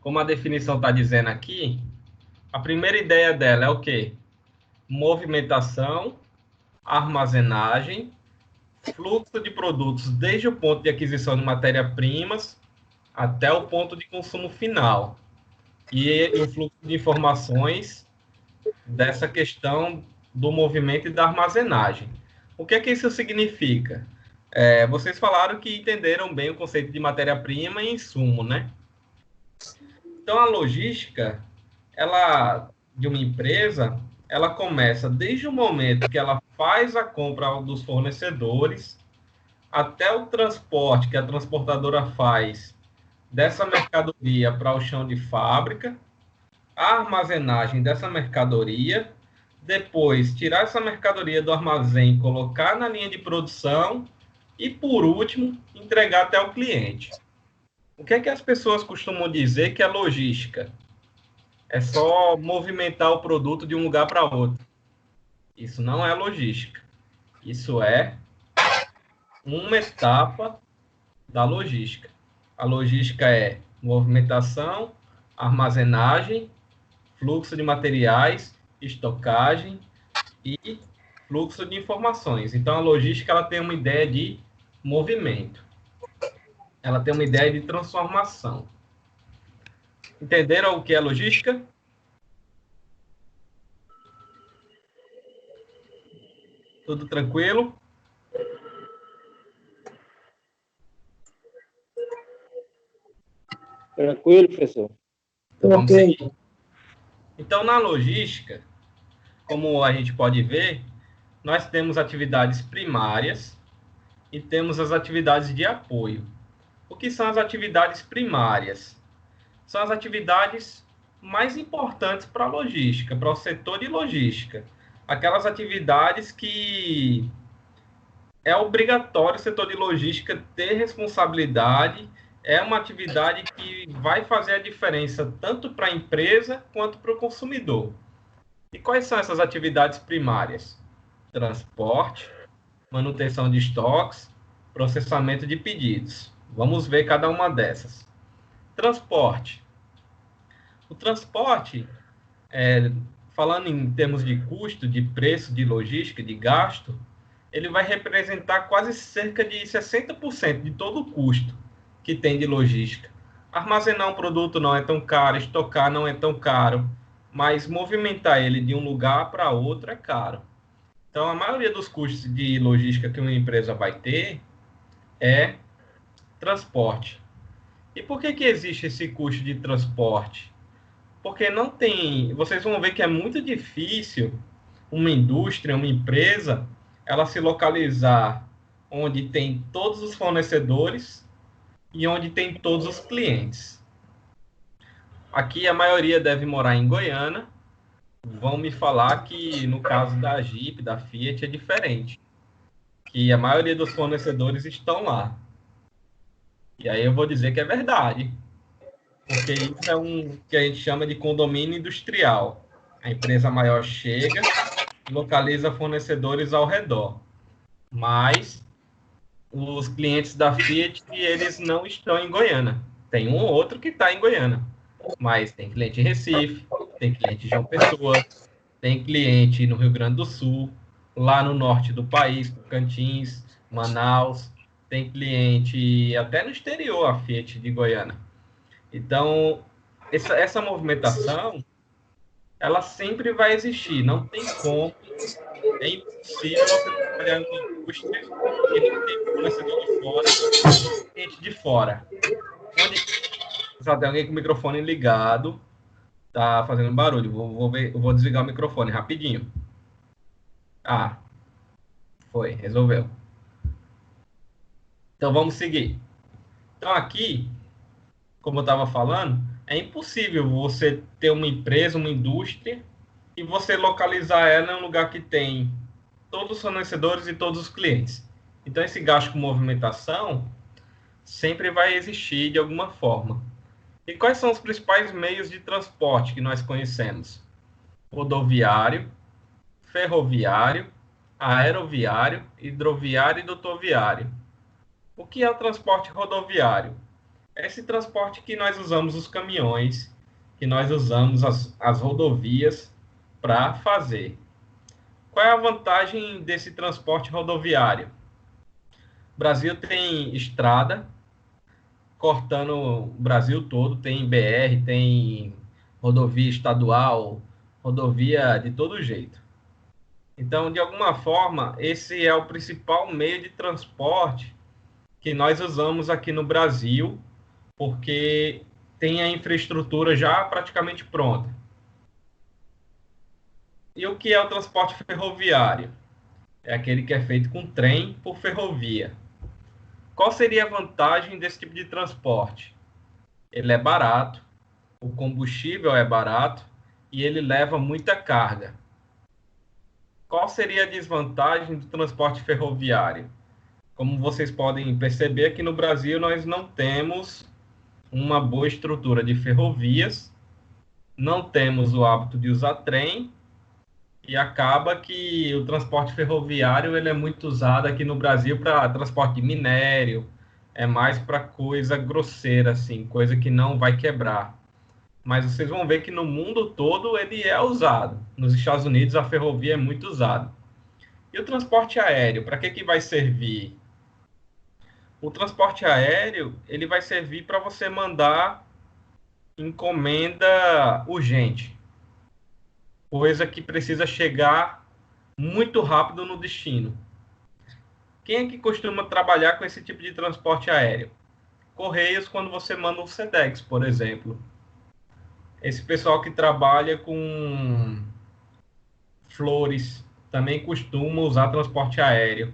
como a definição está dizendo aqui, a primeira ideia dela é o quê? Movimentação, armazenagem, fluxo de produtos desde o ponto de aquisição de matéria-primas até o ponto de consumo final. E o fluxo de informações dessa questão do movimento e da armazenagem. O que é que isso significa? Vocês falaram que entenderam bem o conceito de matéria-prima e insumo, né? Então, a logística, de uma empresa, ela começa desde o momento que ela faz a compra dos fornecedores até o transporte que a transportadora faz dessa mercadoria para o chão de fábrica, a armazenagem dessa mercadoria, depois tirar essa mercadoria do armazém, colocar na linha de produção e, por último, entregar até o cliente. O que é que as pessoas costumam dizer que é logística? É só movimentar o produto de um lugar para outro. Isso não é logística. Isso é uma etapa da logística. A logística é movimentação, armazenagem, fluxo de materiais, estocagem e fluxo de informações. Então, a logística ela tem uma ideia de movimento. Ela tem uma ideia de transformação. Entenderam o que é logística? Tudo tranquilo? Tranquilo, professor. Então, vamos seguir. Então, na logística, como a gente pode ver, nós temos atividades primárias e temos as atividades de apoio. O que são as atividades primárias? São as atividades mais importantes para a logística, para o setor de logística. Aquelas atividades que é obrigatório o setor de logística ter responsabilidade, é uma atividade que vai fazer a diferença tanto para a empresa quanto para o consumidor. E quais são essas atividades primárias? Transporte, manutenção de estoques, processamento de pedidos. Vamos ver cada uma dessas. Transporte. O transporte, falando em termos de custo, de preço, de logística, de gasto, ele vai representar quase cerca de 60% de todo o custo que tem de logística. Armazenar um produto não é tão caro, estocar não é tão caro, mas movimentar ele de um lugar para outro é caro. Então, a maioria dos custos de logística que uma empresa vai ter é transporte. E por que existe esse custo de transporte? Porque não tem. Vocês vão ver que é muito difícil uma indústria, uma empresa, ela se localizar onde tem todos os fornecedores e onde tem todos os clientes. Aqui a maioria deve morar em Goiânia. Vão me falar que no caso da Jeep, da Fiat, é diferente. Que a maioria dos fornecedores estão lá. E aí eu vou dizer que é verdade. Porque isso é um que a gente chama de condomínio industrial. A empresa maior chega e localiza fornecedores ao redor. Mas os clientes da Fiat, eles não estão em Goiânia. Tem um ou outro que está em Goiânia. Mas tem cliente em Recife, tem cliente em João Pessoa, tem cliente no Rio Grande do Sul, lá no norte do país, Tocantins, Manaus, tem cliente até no exterior, a Fiat de Goiânia. Então, essa movimentação, ela sempre vai existir, não tem como, é impossível você trabalhar em uma indústria que não tem fornecedor de fora, cliente de fora. Só tem alguém com o microfone ligado, tá fazendo barulho, vou desligar o microfone rapidinho. Ah, foi, resolveu. Então, vamos seguir. Então, aqui, como eu estava falando, é impossível você ter uma empresa, uma indústria, e você localizar ela em um lugar que tem todos os fornecedores e todos os clientes. Então, esse gasto com movimentação sempre vai existir de alguma forma. E quais são os principais meios de transporte que nós conhecemos? Rodoviário, ferroviário, aeroviário, hidroviário e rodoviário. O que é o transporte rodoviário? Esse transporte que nós usamos os caminhões, que nós usamos as rodovias para fazer. Qual é a vantagem desse transporte rodoviário? O Brasil tem estrada cortando o Brasil todo, tem BR, tem rodovia estadual, rodovia de todo jeito. Então, de alguma forma, esse é o principal meio de transporte que nós usamos aqui no Brasil, porque tem a infraestrutura já praticamente pronta. E o que é o transporte ferroviário? É aquele que é feito com trem por ferrovia. Qual seria a vantagem desse tipo de transporte? Ele é barato, o combustível é barato e ele leva muita carga. Qual seria a desvantagem do transporte ferroviário? Como vocês podem perceber, aqui no Brasil nós não temos uma boa estrutura de ferrovias, não temos o hábito de usar trem e acaba que o transporte ferroviário ele é muito usado aqui no Brasil para transporte de minério, é mais para coisa grosseira, assim, coisa que não vai quebrar. Mas vocês vão ver que no mundo todo ele é usado. Nos Estados Unidos a ferrovia é muito usada. E o transporte aéreo, para que que vai servir? O transporte aéreo, ele vai servir para você mandar encomenda urgente, coisa que precisa chegar muito rápido no destino. Quem é que costuma trabalhar com esse tipo de transporte aéreo? Correios, quando você manda um Sedex, por exemplo. Esse pessoal que trabalha com flores também costuma usar transporte aéreo.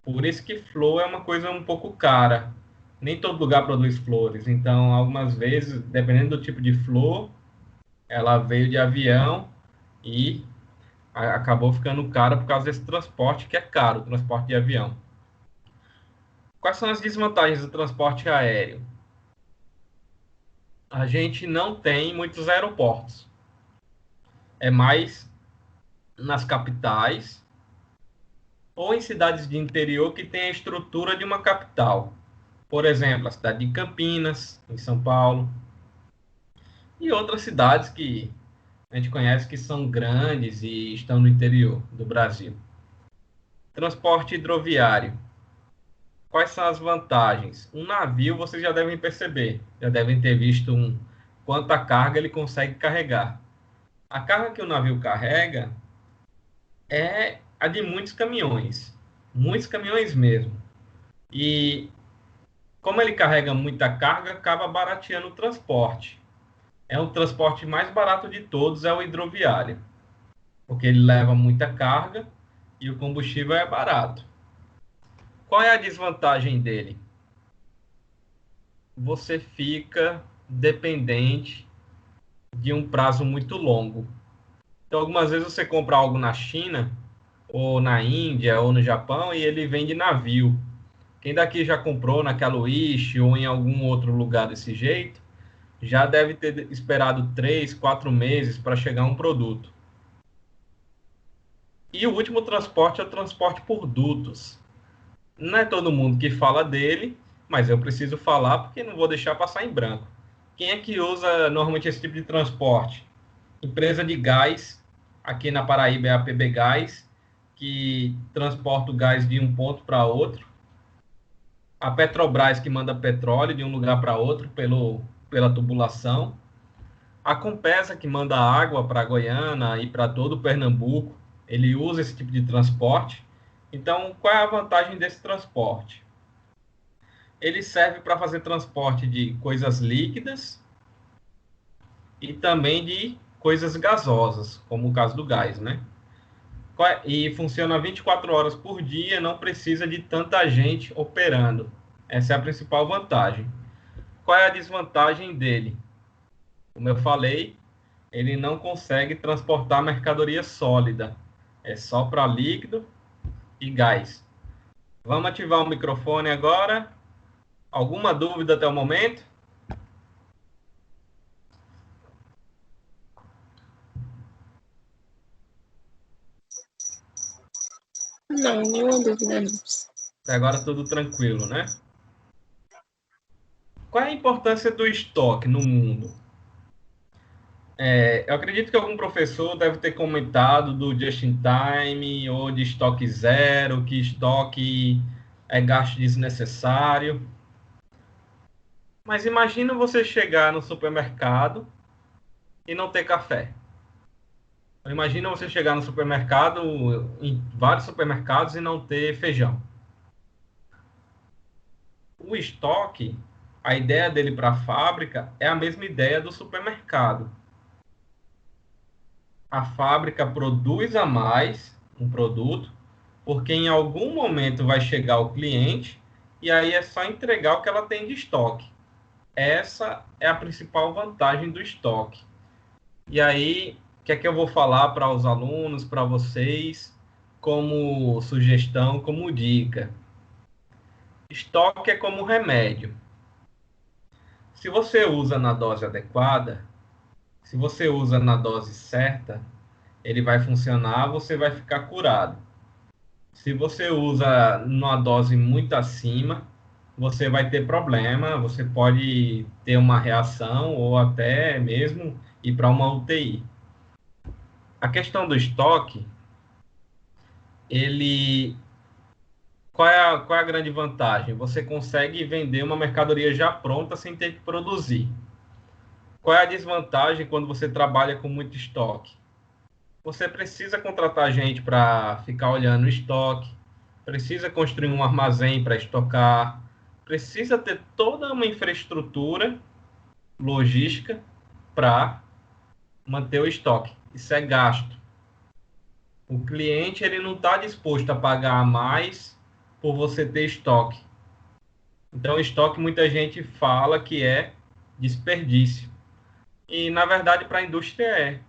Por isso que flor é uma coisa um pouco cara. Nem todo lugar produz flores. Então, algumas vezes, dependendo do tipo de flor, ela veio de avião e acabou ficando cara por causa desse transporte, que é caro, o transporte de avião. Quais são as desvantagens do transporte aéreo? A gente não tem muitos aeroportos. É mais nas capitais ou em cidades de interior que tem a estrutura de uma capital. Por exemplo, a cidade de Campinas, em São Paulo, e outras cidades que a gente conhece que são grandes e estão no interior do Brasil. Transporte hidroviário. Quais são as vantagens? Um navio, vocês já devem perceber, já devem ter visto quanta carga ele consegue carregar. A carga que o navio carrega é a de muitos caminhões mesmo. E como ele carrega muita carga, acaba barateando o transporte. É o transporte mais barato de todos, é o hidroviário, porque ele leva muita carga e o combustível é barato. Qual é a desvantagem dele? Você fica dependente de um prazo muito longo. Então, algumas vezes você compra algo na China, ou na Índia, ou no Japão, e ele vem de navio. Quem daqui já comprou naquela Wish ou em algum outro lugar desse jeito, já deve ter esperado 3, 4 meses para chegar um produto. E o último transporte é o transporte por dutos. Não é todo mundo que fala dele, mas eu preciso falar porque não vou deixar passar em branco. Quem é que usa normalmente esse tipo de transporte? Empresa de gás, aqui na Paraíba é a PB Gás, que transporta o gás de um ponto para outro. A Petrobras, que manda petróleo de um lugar para outro pela tubulação. A Compesa, que manda água para Goiânia e para todo o Pernambuco, ele usa esse tipo de transporte. Então, qual é a vantagem desse transporte? Ele serve para fazer transporte de coisas líquidas e também de coisas gasosas, como o caso do gás, né? E funciona 24 horas por dia, não precisa de tanta gente operando. Essa é a principal vantagem. Qual é a desvantagem dele? Como eu falei, ele não consegue transportar mercadoria sólida. É só para líquido e gás. Vamos ativar o microfone agora. Alguma dúvida até o momento? Não, nenhuma dúvida não. Até agora tudo tranquilo, né? Qual é a importância do estoque no mundo? Eu acredito que algum professor deve ter comentado do just-in-time ou de estoque zero, que estoque é gasto desnecessário. Mas imagina você chegar no supermercado e não ter café. Imagina você chegar no supermercado, em vários supermercados, e não ter feijão. O estoque, a ideia dele para a fábrica é a mesma ideia do supermercado. A fábrica produz a mais um produto, porque em algum momento vai chegar o cliente e aí é só entregar o que ela tem de estoque. Essa é a principal vantagem do estoque. E aí, o que é que eu vou falar para os alunos, para vocês, como sugestão, como dica? Estoque é como remédio. Se você usa na dose adequada, se você usa na dose certa, ele vai funcionar, você vai ficar curado. Se você usa numa dose muito acima, você vai ter problema, você pode ter uma reação ou até mesmo ir para uma UTI. A questão do estoque, ele qual é a grande vantagem? Você consegue vender uma mercadoria já pronta sem ter que produzir. Qual é a desvantagem quando você trabalha com muito estoque? Você precisa contratar gente para ficar olhando o estoque, precisa construir um armazém para estocar, precisa ter toda uma infraestrutura logística para manter o estoque. Isso é gasto. O cliente ele não está disposto a pagar mais por você ter estoque. Então, estoque muita gente fala que é desperdício. E, na verdade, para a indústria é.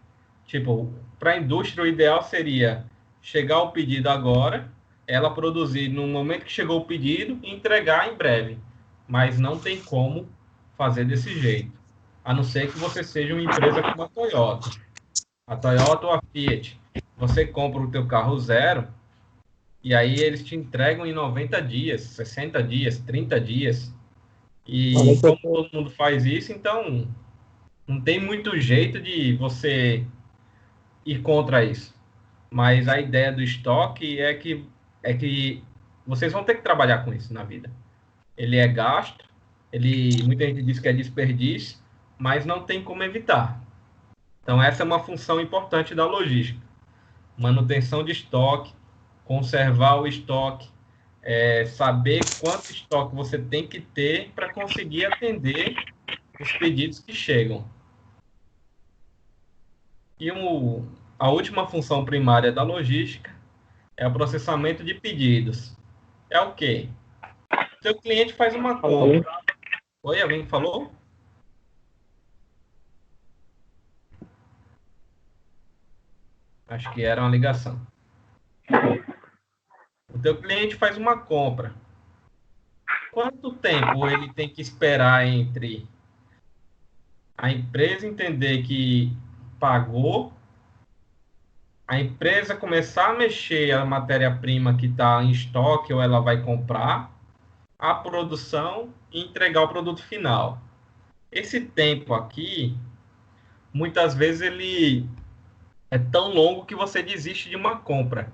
Tipo, para a indústria, o ideal seria chegar o pedido agora, ela produzir no momento que chegou o pedido e entregar em breve. Mas não tem como fazer desse jeito. A não ser que você seja uma empresa como a Toyota. A Toyota ou a Fiat. Você compra o teu carro zero e aí eles te entregam em 90 dias, 60 dias, 30 dias. E como todo mundo faz isso, então não tem muito jeito de você ir contra isso. Mas a ideia do estoque é que vocês vão ter que trabalhar com isso na vida. Ele é gasto, muita gente diz que é desperdício, mas não tem como evitar. Então essa é uma função importante da logística. Manutenção de estoque, conservar o estoque, saber quanto estoque você tem que ter para conseguir atender os pedidos que chegam. E a última função primária da logística é o processamento de pedidos. É o quê? Seu cliente faz uma compra. Oi, alguém falou? Acho que era uma ligação. O teu cliente faz uma compra. Quanto tempo ele tem que esperar entre a empresa entender que pagou, a empresa começar a mexer a matéria-prima que está em estoque ou ela vai comprar, a produção e entregar o produto final? Esse tempo aqui, muitas vezes ele é tão longo que você desiste de uma compra.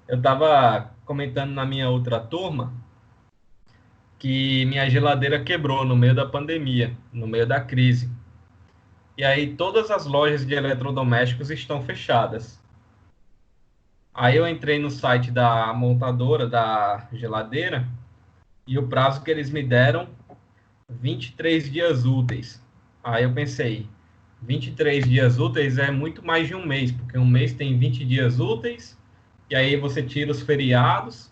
Eu estava comentando na minha outra turma que minha geladeira quebrou no meio da pandemia, no meio da crise. E aí todas as lojas de eletrodomésticos estão fechadas. Aí eu entrei no site da montadora da geladeira e o prazo que eles me deram, 23 dias úteis. Aí eu pensei, 23 dias úteis é muito mais de um mês, porque um mês tem 20 dias úteis, e aí você tira os feriados,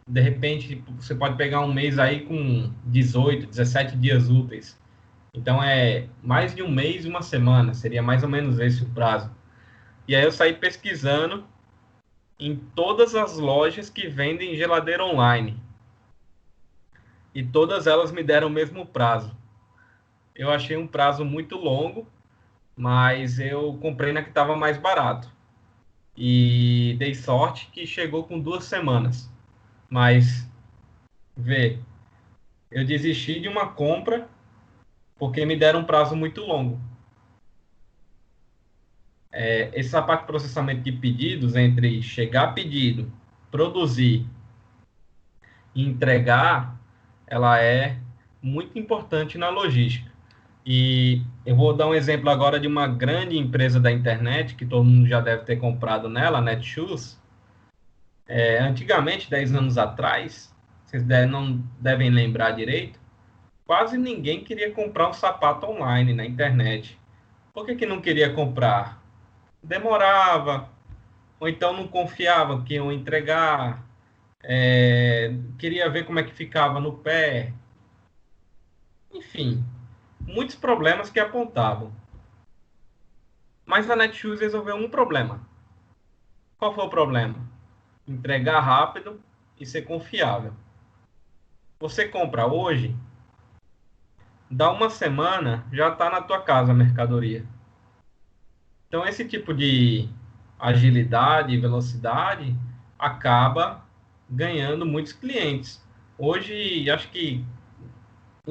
de repente você pode pegar um mês aí com 18, 17 dias úteis. Então é mais de um mês e uma semana, seria mais ou menos esse o prazo. E aí eu saí pesquisando em todas as lojas que vendem geladeira online. E todas elas me deram o mesmo prazo. Eu achei um prazo muito longo, mas eu comprei na que estava mais barato. E dei sorte que chegou com 2 semanas. Mas, vê, eu desisti de uma compra porque me deram um prazo muito longo. Essa parte de processamento de pedidos, entre chegar pedido, produzir e entregar, ela é muito importante na logística. E eu vou dar um exemplo agora de uma grande empresa da internet, que todo mundo já deve ter comprado nela, a Netshoes. Antigamente, 10 anos atrás, vocês não devem lembrar direito, quase ninguém queria comprar um sapato online na internet. Por que não queria comprar? Demorava, ou então não confiava que iam entregar, queria ver como é que ficava no pé. Enfim, muitos problemas que apontavam. Mas a Netshoes resolveu um problema. Qual foi o problema? Entregar rápido e ser confiável. Você compra hoje, dá uma semana, já está na tua casa a mercadoria. Então, esse tipo de agilidade e velocidade acaba ganhando muitos clientes. Hoje, acho que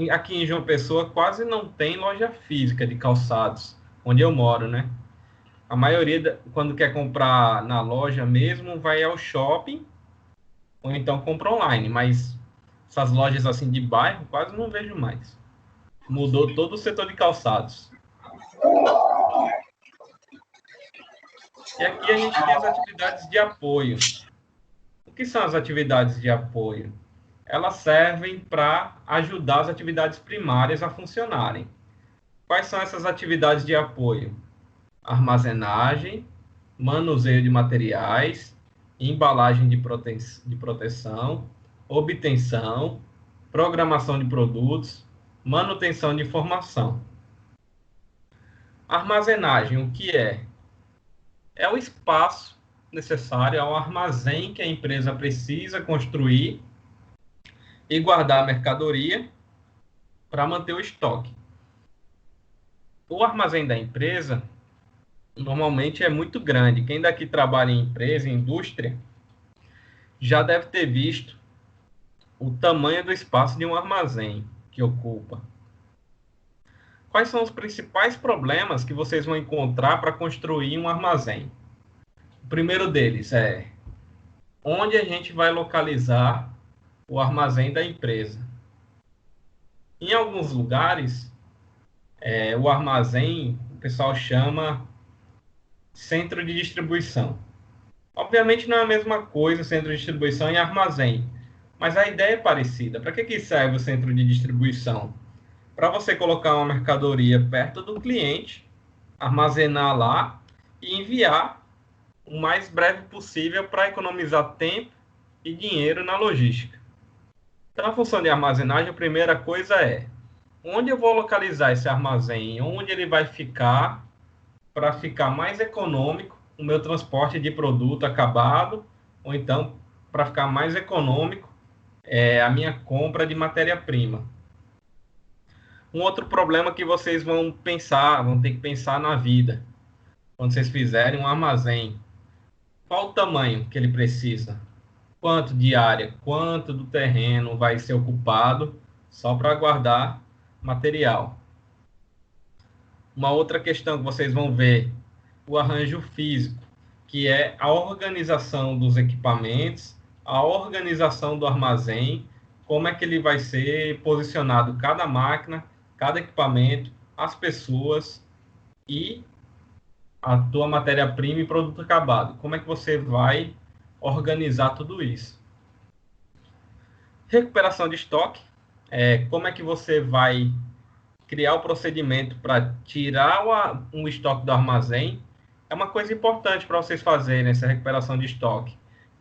aqui em João Pessoa quase não tem loja física de calçados, onde eu moro, né? A maioria, quando quer comprar na loja mesmo, vai ao shopping ou então compra online, mas essas lojas assim de bairro quase não vejo mais. Mudou todo o setor de calçados. E aqui a gente tem as atividades de apoio. O que são as atividades de apoio? Elas servem para ajudar as atividades primárias a funcionarem. Quais são essas atividades de apoio? Armazenagem, manuseio de materiais, embalagem de proteção, obtenção, programação de produtos, manutenção de informação. Armazenagem, o que é? É o espaço necessário, é o armazém que a empresa precisa construir e guardar a mercadoria para manter o estoque. O armazém da empresa normalmente é muito grande. Quem daqui trabalha em empresa, em indústria, já deve ter visto o tamanho do espaço de um armazém que ocupa. Quais são os principais problemas que vocês vão encontrar para construir um armazém? O primeiro deles é onde a gente vai localizar o armazém da empresa. Em alguns lugares, o armazém, o pessoal chama centro de distribuição. Obviamente não é a mesma coisa centro de distribuição e armazém, mas a ideia é parecida. Para que serve o centro de distribuição? Para você colocar uma mercadoria perto do cliente, armazenar lá e enviar o mais breve possível para economizar tempo e dinheiro na logística. Então, a função de armazenagem, a primeira coisa é onde eu vou localizar esse armazém, onde ele vai ficar para ficar mais econômico o meu transporte de produto acabado, ou então para ficar mais econômico a minha compra de matéria-prima. Um outro problema que vocês vão ter que pensar na vida, quando vocês fizerem um armazém. Qual o tamanho que ele precisa? Quanto de área, quanto do terreno vai ser ocupado só para guardar material. Uma outra questão que vocês vão ver, o arranjo físico, que é a organização dos equipamentos, a organização do armazém, como é que ele vai ser posicionado cada máquina, cada equipamento, as pessoas e a tua matéria-prima e produto acabado. Como é que você vai organizar tudo isso? Recuperação de estoque, como é que você vai criar o procedimento para tirar um estoque do armazém. É uma coisa importante para vocês fazerem essa recuperação de estoque.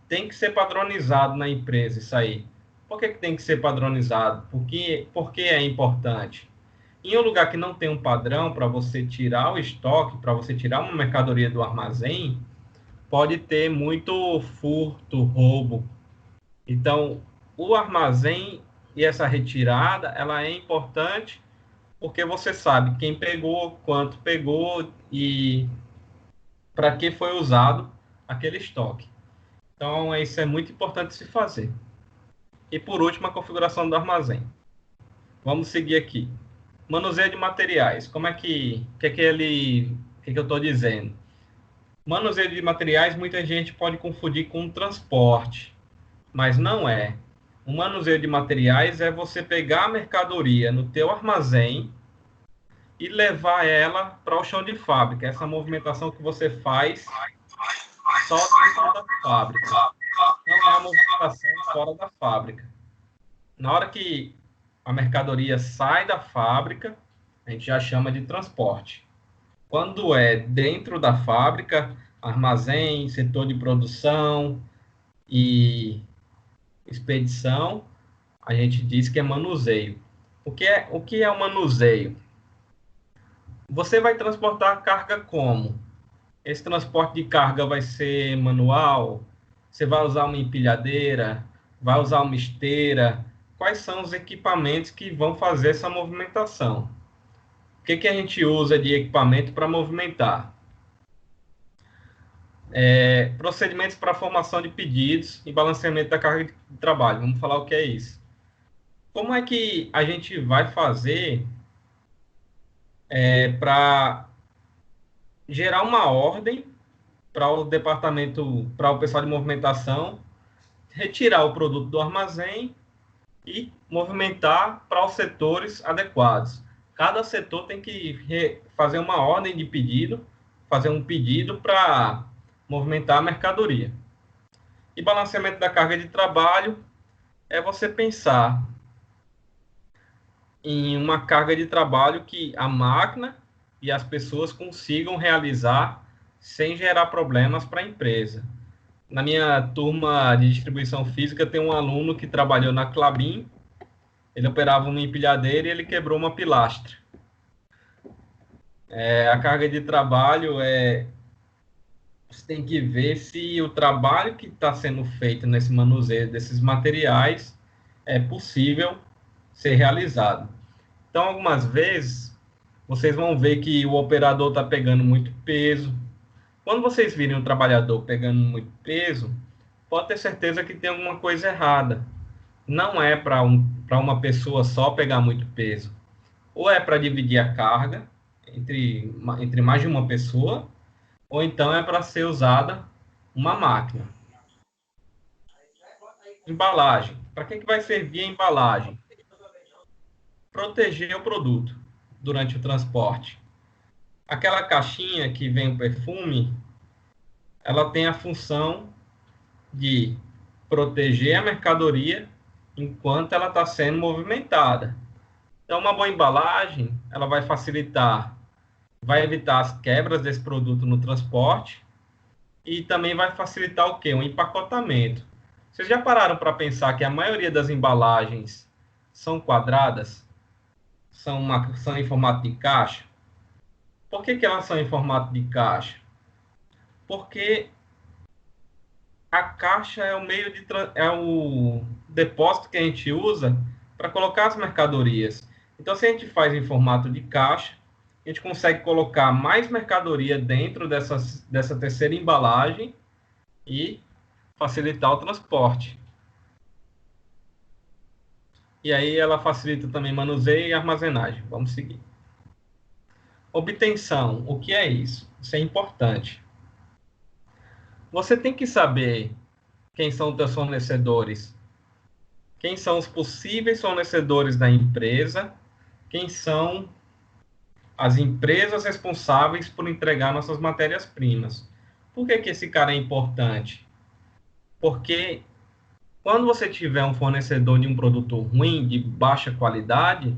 Tem que ser padronizado na empresa isso aí. Por que tem que ser padronizado? Porque é importante. Em um lugar que não tem um padrão para você tirar o estoque, para você tirar uma mercadoria do armazém, pode ter muito furto, roubo. Então, o armazém e essa retirada, ela é importante porque você sabe quem pegou, quanto pegou e para que foi usado aquele estoque. Então, isso é muito importante se fazer. E por último, a configuração do armazém. Vamos seguir aqui. Manuseio de materiais. Como é que eu estou dizendo? Manuseio de materiais, muita gente pode confundir com transporte, mas não é. O manuseio de materiais é você pegar a mercadoria no teu armazém e levar ela para o chão de fábrica. Essa movimentação que você faz só dentro da fábrica. Não é a movimentação fora da fábrica. Na hora que a mercadoria sai da fábrica, a gente já chama de transporte. Quando é dentro da fábrica, armazém, setor de produção e expedição, a gente diz que é manuseio. O que é o manuseio? Você vai transportar carga como? Esse transporte de carga vai ser manual? Você vai usar uma empilhadeira? Vai usar uma esteira? Quais são os equipamentos que vão fazer essa movimentação? O que a gente usa de equipamento para movimentar? Procedimentos para formação de pedidos e balanceamento da carga de trabalho. Vamos falar o que é isso. Como é que a gente vai fazer para gerar uma ordem para o departamento, para o pessoal de movimentação, retirar o produto do armazém e movimentar para os setores adequados? Cada setor tem que fazer uma ordem de pedido, fazer um pedido para movimentar a mercadoria. E balanceamento da carga de trabalho é você pensar em uma carga de trabalho que a máquina e as pessoas consigam realizar sem gerar problemas para a empresa. Na minha turma de distribuição física, tem um aluno que trabalhou na Klabin, ele operava uma empilhadeira e ele quebrou uma pilastra. A carga de trabalho você tem que ver se o trabalho que está sendo feito nesse manuseio desses materiais é possível ser realizado. Então, algumas vezes, vocês vão ver que o operador está pegando muito peso. Quando vocês virem um trabalhador pegando muito peso, pode ter certeza que tem alguma coisa errada. Não é para uma pessoa só pegar muito peso. Ou é para dividir a carga entre mais de uma pessoa, ou então é para ser usada uma máquina. Embalagem. Para que vai servir a embalagem? Proteger o produto durante o transporte. Aquela caixinha que vem o perfume, ela tem a função de proteger a mercadoria enquanto ela está sendo movimentada. Então, uma boa embalagem, ela vai facilitar, vai evitar as quebras desse produto no transporte e também vai facilitar o quê? O empacotamento. Vocês já pararam para pensar que a maioria das embalagens são quadradas? São em formato de caixa? Por que elas são em formato de caixa? Porque a caixa é o depósito que a gente usa para colocar as mercadorias. Então, se a gente faz em formato de caixa, a gente consegue colocar mais mercadoria dentro dessa terceira embalagem e facilitar o transporte. E aí ela facilita também manuseio e armazenagem. Vamos seguir. Obtenção. O que é isso? Isso é importante. Você tem que saber quem são os teus fornecedores, quem são os possíveis fornecedores da empresa, quem são as empresas responsáveis por entregar nossas matérias-primas. Por que esse cara é importante? Porque quando você tiver um fornecedor de um produto ruim, de baixa qualidade,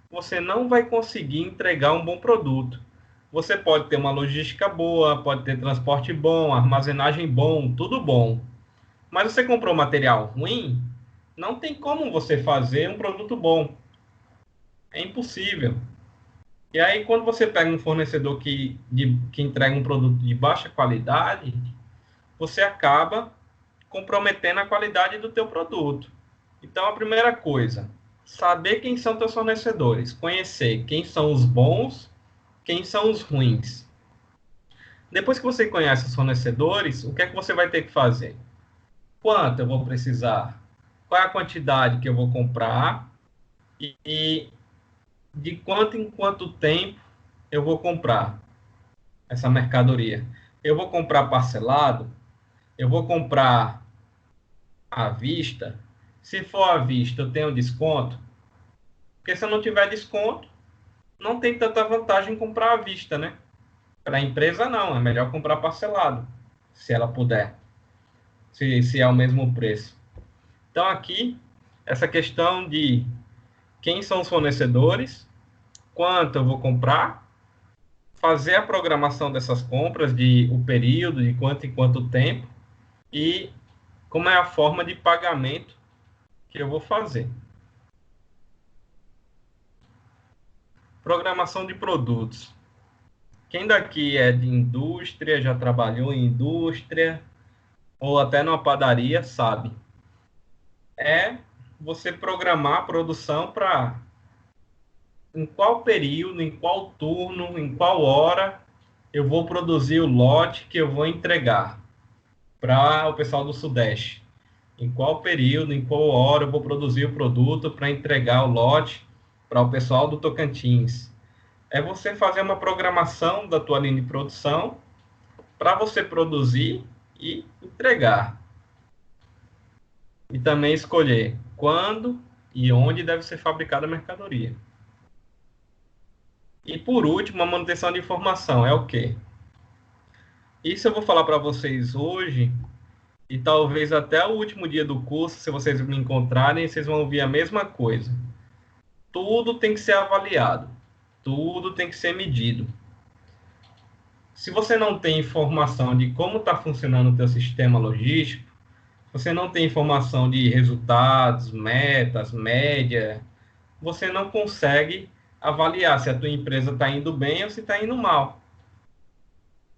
você não vai conseguir entregar um bom produto. Você pode ter uma logística boa, pode ter transporte bom, armazenagem bom, tudo bom. Mas você comprou material ruim, não tem como você fazer um produto bom. É impossível. E aí, quando você pega um fornecedor que entrega um produto de baixa qualidade, você acaba comprometendo a qualidade do teu produto. Então, a primeira coisa, saber quem são teus fornecedores, conhecer quem são os bons, quem são os ruins. Depois que você conhece os fornecedores, o que é que você vai ter que fazer? Quanto eu vou precisar? Qual é a quantidade que eu vou comprar? E de quanto em quanto tempo eu vou comprar essa mercadoria. Eu vou comprar parcelado? Eu vou comprar à vista? Se for à vista, eu tenho desconto? Porque se eu não tiver desconto, não tem tanta vantagem em comprar à vista, né? Para a empresa, não. É melhor comprar parcelado, se ela puder, se é o mesmo preço. Então, aqui, essa questão de quem são os fornecedores, quanto eu vou comprar, fazer a programação dessas compras, de o período, de quanto em quanto tempo, e como é a forma de pagamento que eu vou fazer. Programação de produtos. Quem daqui é de indústria, já trabalhou em indústria, ou até numa padaria, sabe. É você programar a produção para em qual período, em qual turno, em qual hora eu vou produzir o lote que eu vou entregar para o pessoal do Sudeste. Em qual período, em qual hora eu vou produzir o produto para entregar o lote para o pessoal do Tocantins. É você fazer uma programação da tua linha de produção para você produzir e entregar. E também escolher quando e onde deve ser fabricada a mercadoria. E por último, a manutenção de informação é o quê? Isso eu vou falar para vocês hoje e talvez até o último dia do curso, se vocês me encontrarem, vocês vão ouvir a mesma coisa. Tudo tem que ser avaliado, tudo tem que ser medido. Se você não tem informação de como está funcionando o teu sistema logístico, você não tem informação de resultados, metas, média, você não consegue avaliar se a tua empresa está indo bem ou se está indo mal.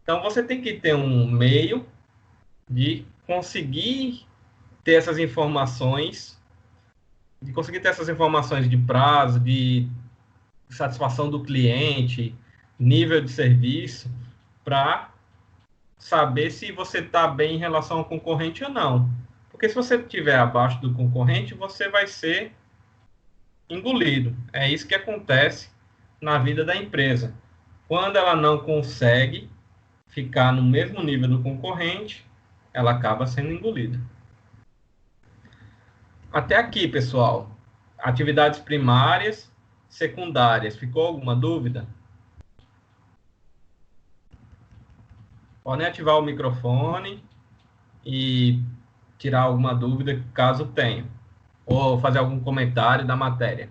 Então, você tem que ter um meio de conseguir ter essas informações, de prazo, de satisfação do cliente, nível de serviço, para saber se você está bem em relação ao concorrente ou não. Porque se você estiver abaixo do concorrente, você vai ser engolido. É isso que acontece na vida da empresa. Quando ela não consegue ficar no mesmo nível do concorrente, ela acaba sendo engolida. Até aqui, pessoal. Atividades primárias, secundárias. Ficou alguma dúvida? Podem ativar o microfone e tirar alguma dúvida, caso tenha. Ou fazer algum comentário da matéria.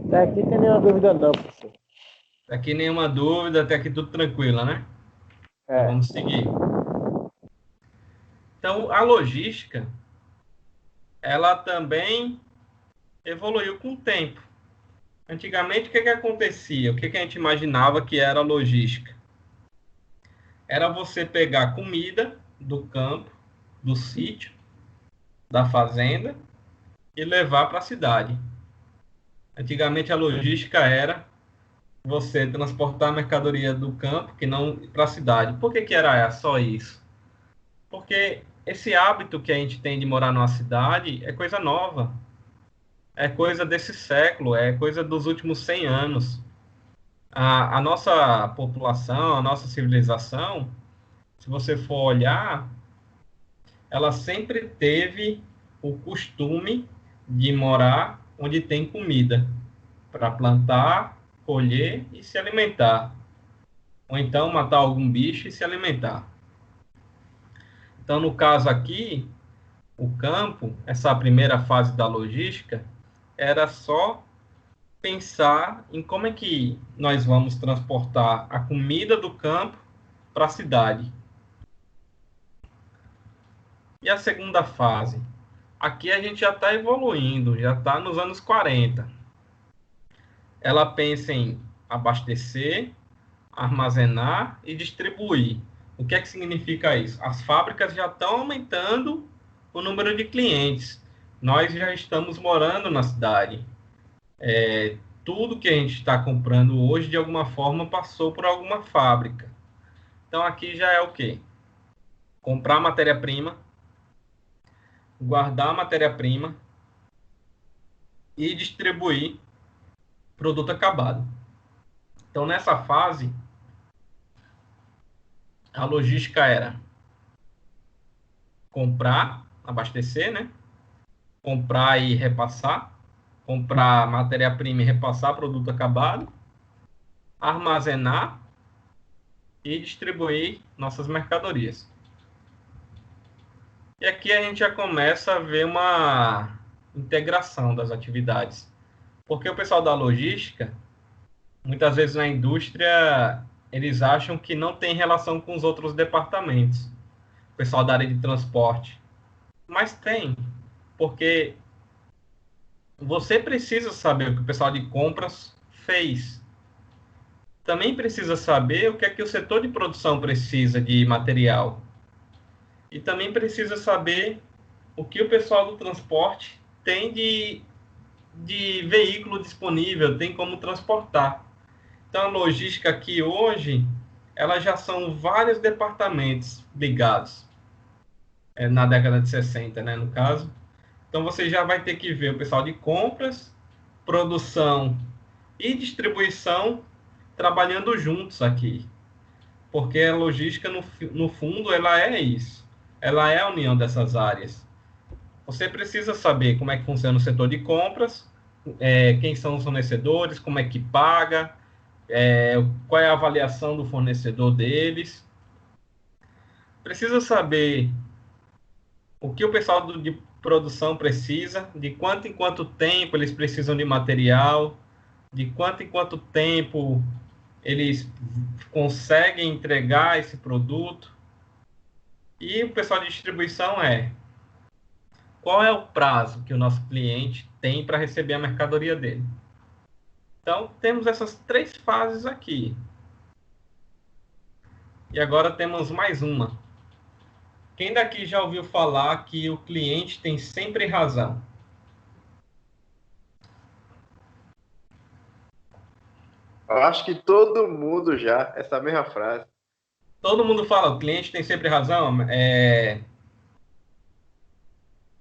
Até aqui tem nenhuma dúvida não, professor. Aqui nenhuma dúvida, até aqui tudo tranquilo, né? Então vamos seguir. Então, a logística, ela também evoluiu com o tempo. Antigamente, o que acontecia? O que a gente imaginava que era a logística? Era você pegar comida do campo, do sítio, da fazenda, e levar para a cidade. Antigamente, a logística era você transportar a mercadoria do campo, que não para a cidade. Por que era só isso? Porque esse hábito que a gente tem de morar numa cidade é coisa nova. É coisa desse século, é coisa dos últimos 100 anos. A nossa população, a nossa civilização, se você for olhar, ela sempre teve o costume de morar onde tem comida, para plantar, colher e se alimentar. Ou então matar algum bicho e se alimentar. Então, no caso aqui, o campo, essa primeira fase da logística, era só pensar em como é que nós vamos transportar a comida do campo para a cidade. E a segunda fase? Aqui a gente já está evoluindo, já está nos anos 40. Ela pensa em abastecer, armazenar e distribuir. O que é que significa isso? As fábricas já estão aumentando o número de clientes. nós já estamos morando na cidade. Tudo que a gente está comprando hoje, de alguma forma, passou por alguma fábrica. Então, aqui já é o quê? Comprar matéria-prima, guardar a matéria-prima e distribuir produto acabado. Então, nessa fase, a logística era comprar, abastecer, né? Comprar e repassar, comprar matéria-prima e repassar produto acabado, armazenar e distribuir nossas mercadorias. E aqui a gente já começa a ver uma integração das atividades. Porque o pessoal da logística, muitas vezes na indústria, eles acham que não tem relação com os outros departamentos. O pessoal da área de transporte. Mas tem, porque você precisa saber o que o pessoal de compras fez. Também precisa saber o que é que o setor de produção precisa de material. E também precisa saber o que o pessoal do transporte tem de veículo disponível, tem como transportar. Então, a logística aqui hoje, elas já são vários departamentos ligados, na década de 60, né, no caso. Então, você já vai ter que ver o pessoal de compras, produção e distribuição trabalhando juntos aqui. Porque a logística, no fundo, ela é isso. Ela é a união dessas áreas. Você precisa saber como é que funciona o setor de compras, quem são os fornecedores, como é que paga, qual é a avaliação do fornecedor deles. Precisa saber o que o pessoal de produção precisa, de quanto em quanto tempo eles precisam de material, de quanto em quanto tempo eles conseguem entregar esse produto. E o pessoal de distribuição qual é o prazo que o nosso cliente tem para receber a mercadoria dele. Então, temos essas 3 fases aqui. E agora temos mais uma. Quem daqui já ouviu falar que o cliente tem sempre razão? Eu acho que todo mundo já, essa mesma frase. Todo mundo fala, o cliente tem sempre razão.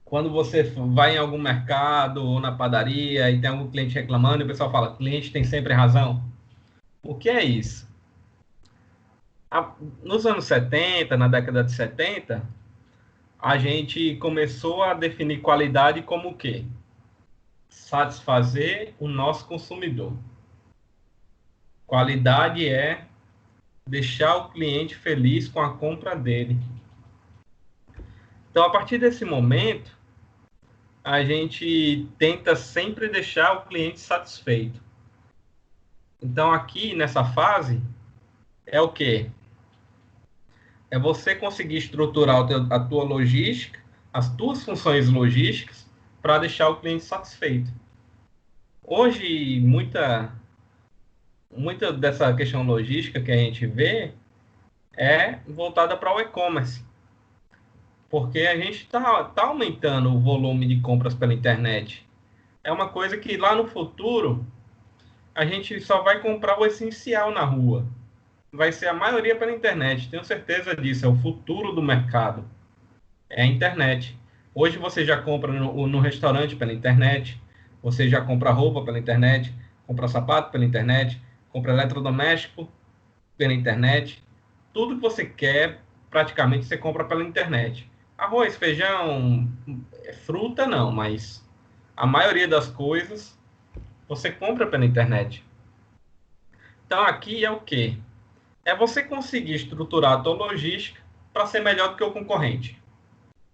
Quando você vai em algum mercado ou na padaria e tem algum cliente reclamando, e o pessoal fala, cliente tem sempre razão. O que é isso? Nos anos 70, na década de 70, a gente começou a definir qualidade como o quê? Satisfazer o nosso consumidor. Qualidade é deixar o cliente feliz com a compra dele. Então, a partir desse momento, a gente tenta sempre deixar o cliente satisfeito. Então, aqui nessa fase, é o quê? É você conseguir estruturar a tua logística, as tuas funções logísticas, para deixar o cliente satisfeito. Hoje, muita dessa questão logística que a gente vê é voltada para o e-commerce. Porque a gente tá aumentando o volume de compras pela internet. É uma coisa que lá no futuro a gente só vai comprar o essencial na rua. Vai ser a maioria pela internet, tenho certeza disso. É o futuro do mercado. É a internet. Hoje você já compra no restaurante pela internet, você já compra roupa pela internet, compra sapato pela internet, compra eletrodoméstico pela internet. Tudo que você quer, praticamente, você compra pela internet. Arroz, feijão, fruta não, mas a maioria das coisas você compra pela internet. Então aqui é o quê? É você conseguir estruturar a tua logística para ser melhor do que o concorrente.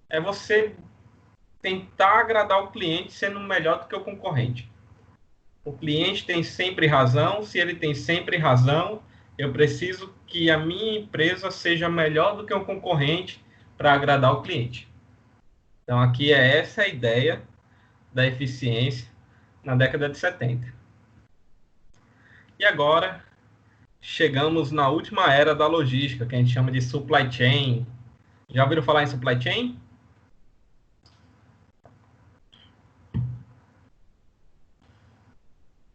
É você tentar agradar o cliente sendo melhor do que o concorrente. O cliente tem sempre razão. Se ele tem sempre razão, eu preciso que a minha empresa seja melhor do que o concorrente para agradar o cliente. Então, aqui é essa a ideia da eficiência na década de 70. E agora, chegamos na última era da logística, que a gente chama de supply chain. Já ouviram falar em supply chain?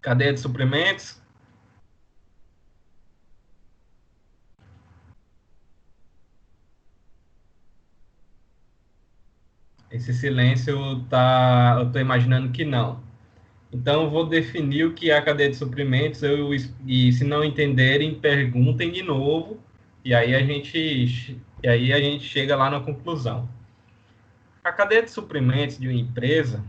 Cadeia de suprimentos. Esse silêncio tá, eu estou imaginando que não. Então, eu vou definir o que é a cadeia de suprimentos. E se não entenderem, perguntem de novo. E aí a gente chega lá na conclusão. A cadeia de suprimentos de uma empresa,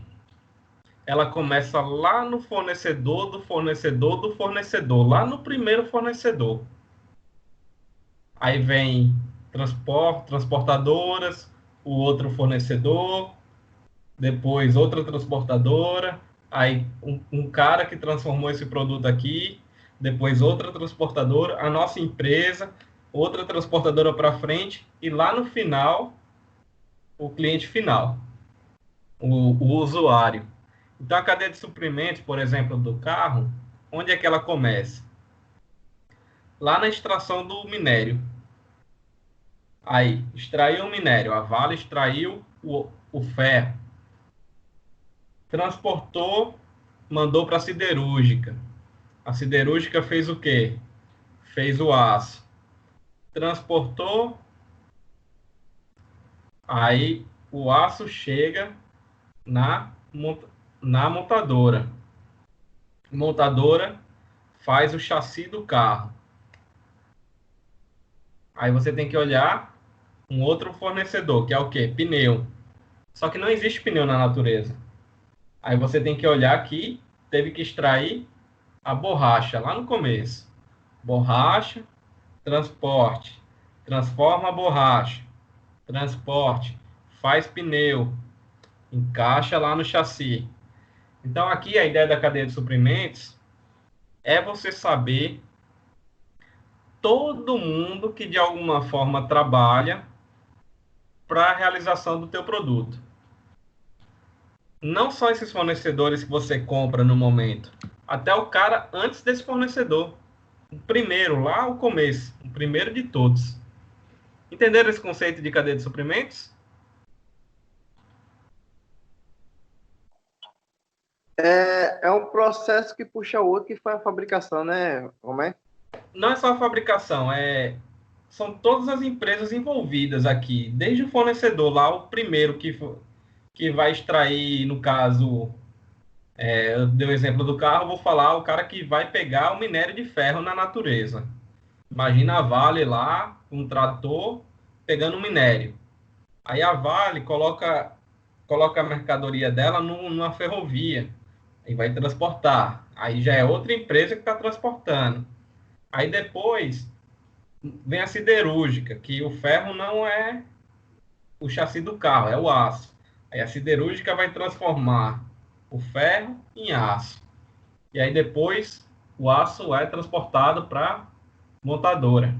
ela começa lá no fornecedor do fornecedor do fornecedor, lá no primeiro fornecedor. Aí vem transportadoras, o outro fornecedor, depois outra transportadora, aí um cara que transformou esse produto aqui, depois outra transportadora, a nossa empresa, outra transportadora para frente, e lá no final, o cliente final, o usuário. Então, a cadeia de suprimentos, por exemplo, do carro, onde é que ela começa? Lá na extração do minério. Aí, extraiu o minério, a Vale extraiu o ferro, transportou, mandou para a siderúrgica. A siderúrgica fez o quê? Fez o aço. Transportou, aí o aço chega na, na montadora. Montadora faz o chassi do carro. Aí você tem que olhar um outro fornecedor, que é o quê? Pneu. Só que não existe pneu na natureza. Aí você tem que olhar que teve que extrair a borracha lá no começo. Borracha, transporte, transforma a borracha, transporte, faz pneu, encaixa lá no chassi. Então aqui a ideia da cadeia de suprimentos é você saber todo mundo que de alguma forma trabalha para a realização do teu produto. Não só esses fornecedores que você compra no momento, até o cara antes desse fornecedor. O primeiro, lá o começo, o primeiro de todos. Entenderam esse conceito de cadeia de suprimentos? É um processo que puxa o outro, que foi a fabricação, né? Como é? Não é só a fabricação, são todas as empresas envolvidas aqui, desde o fornecedor lá, o primeiro que vai extrair, no caso, eu dei o exemplo do carro, vou falar o cara que vai pegar o minério de ferro na natureza. Imagina a Vale lá, um trator, pegando minério. Aí a Vale coloca a mercadoria dela numa ferrovia e vai transportar. Aí já é outra empresa que está transportando. Aí depois vem a siderúrgica, que o ferro não é o chassi do carro, é o aço. Aí a siderúrgica vai transformar o ferro em aço. E aí depois o aço é transportado para montadora.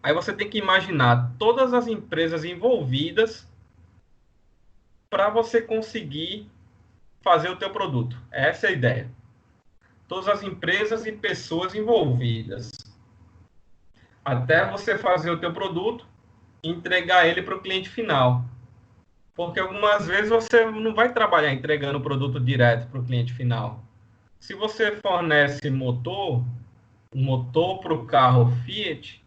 Aí você tem que imaginar todas as empresas envolvidas para você conseguir fazer o teu produto. Essa é a ideia. Todas as empresas e pessoas envolvidas. Até você fazer o teu produto e entregar ele para o cliente final. Porque algumas vezes você não vai trabalhar entregando o produto direto para o cliente final. Se você fornece um motor para o carro Fiat,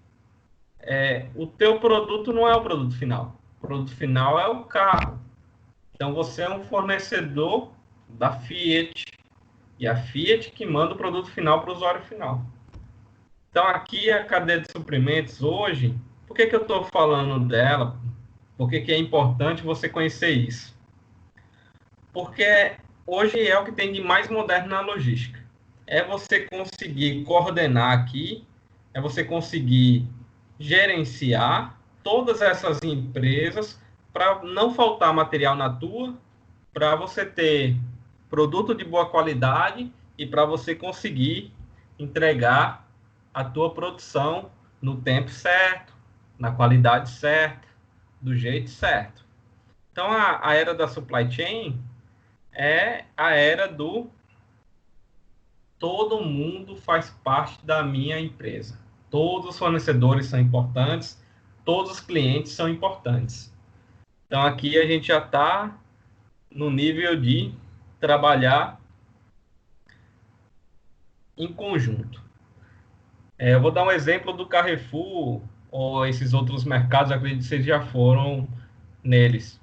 o teu produto não é o produto final. O produto final é o carro. Então você é um fornecedor da Fiat e a Fiat que manda o produto final para o usuário final. Então aqui a cadeia de suprimentos hoje, por que eu estou falando dela? Por que é importante você conhecer isso? Porque hoje é o que tem de mais moderno na logística. É você conseguir coordenar aqui, é você conseguir gerenciar todas essas empresas para não faltar material na tua, para você ter produto de boa qualidade e para você conseguir entregar a tua produção no tempo certo, na qualidade certa, do jeito certo. Então, a era da supply chain é a era do todo mundo faz parte da minha empresa. Todos os fornecedores são importantes, todos os clientes são importantes. Então, aqui a gente já está no nível de trabalhar em conjunto. Eu vou dar um exemplo do Carrefour ou esses outros mercados, acredito que vocês já foram neles.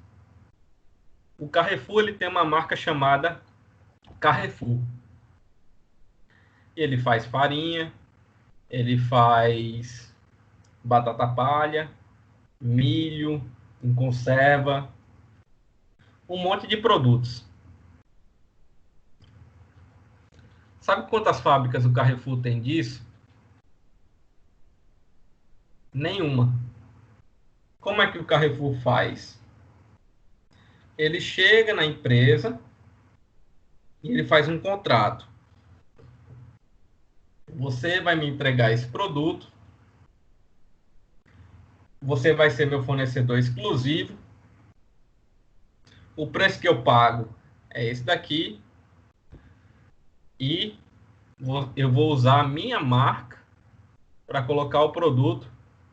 O Carrefour ele tem uma marca chamada Carrefour. Ele faz farinha, ele faz batata palha, milho em conserva, um monte de produtos. Sabe quantas fábricas o Carrefour tem disso? Nenhuma. Como é que o Carrefour faz? Ele chega na empresa e ele faz um contrato. Você vai me entregar esse produto, você vai ser meu fornecedor exclusivo, o preço que eu pago é esse daqui e eu vou usar a minha marca para colocar o produto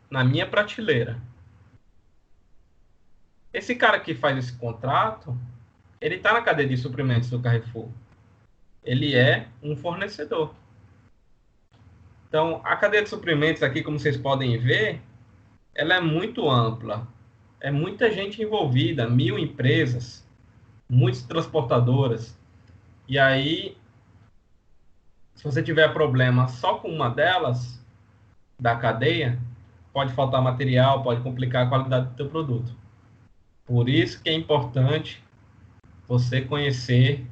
na minha prateleira. Esse cara que faz esse contrato, ele está na cadeia de suprimentos do Carrefour. Ele é um fornecedor. Então, a cadeia de suprimentos aqui, como vocês podem ver, ela é muito ampla. É muita gente envolvida, 1.000 empresas, muitas transportadoras. E aí, se você tiver problema só com uma delas, da cadeia, pode faltar material, pode complicar a qualidade do teu produto. Por isso que é importante você conhecer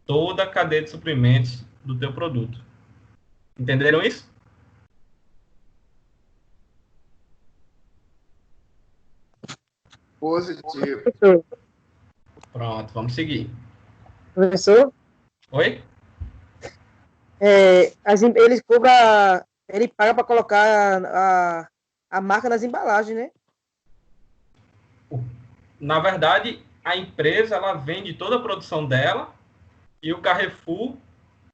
toda a cadeia de suprimentos do teu produto. Entenderam isso? Positivo. Professor, Pronto, vamos seguir. professor, Oi? eles cobram, ele paga para colocar a marca nas embalagens, né? Na verdade, a empresa ela vende toda a produção dela e o Carrefour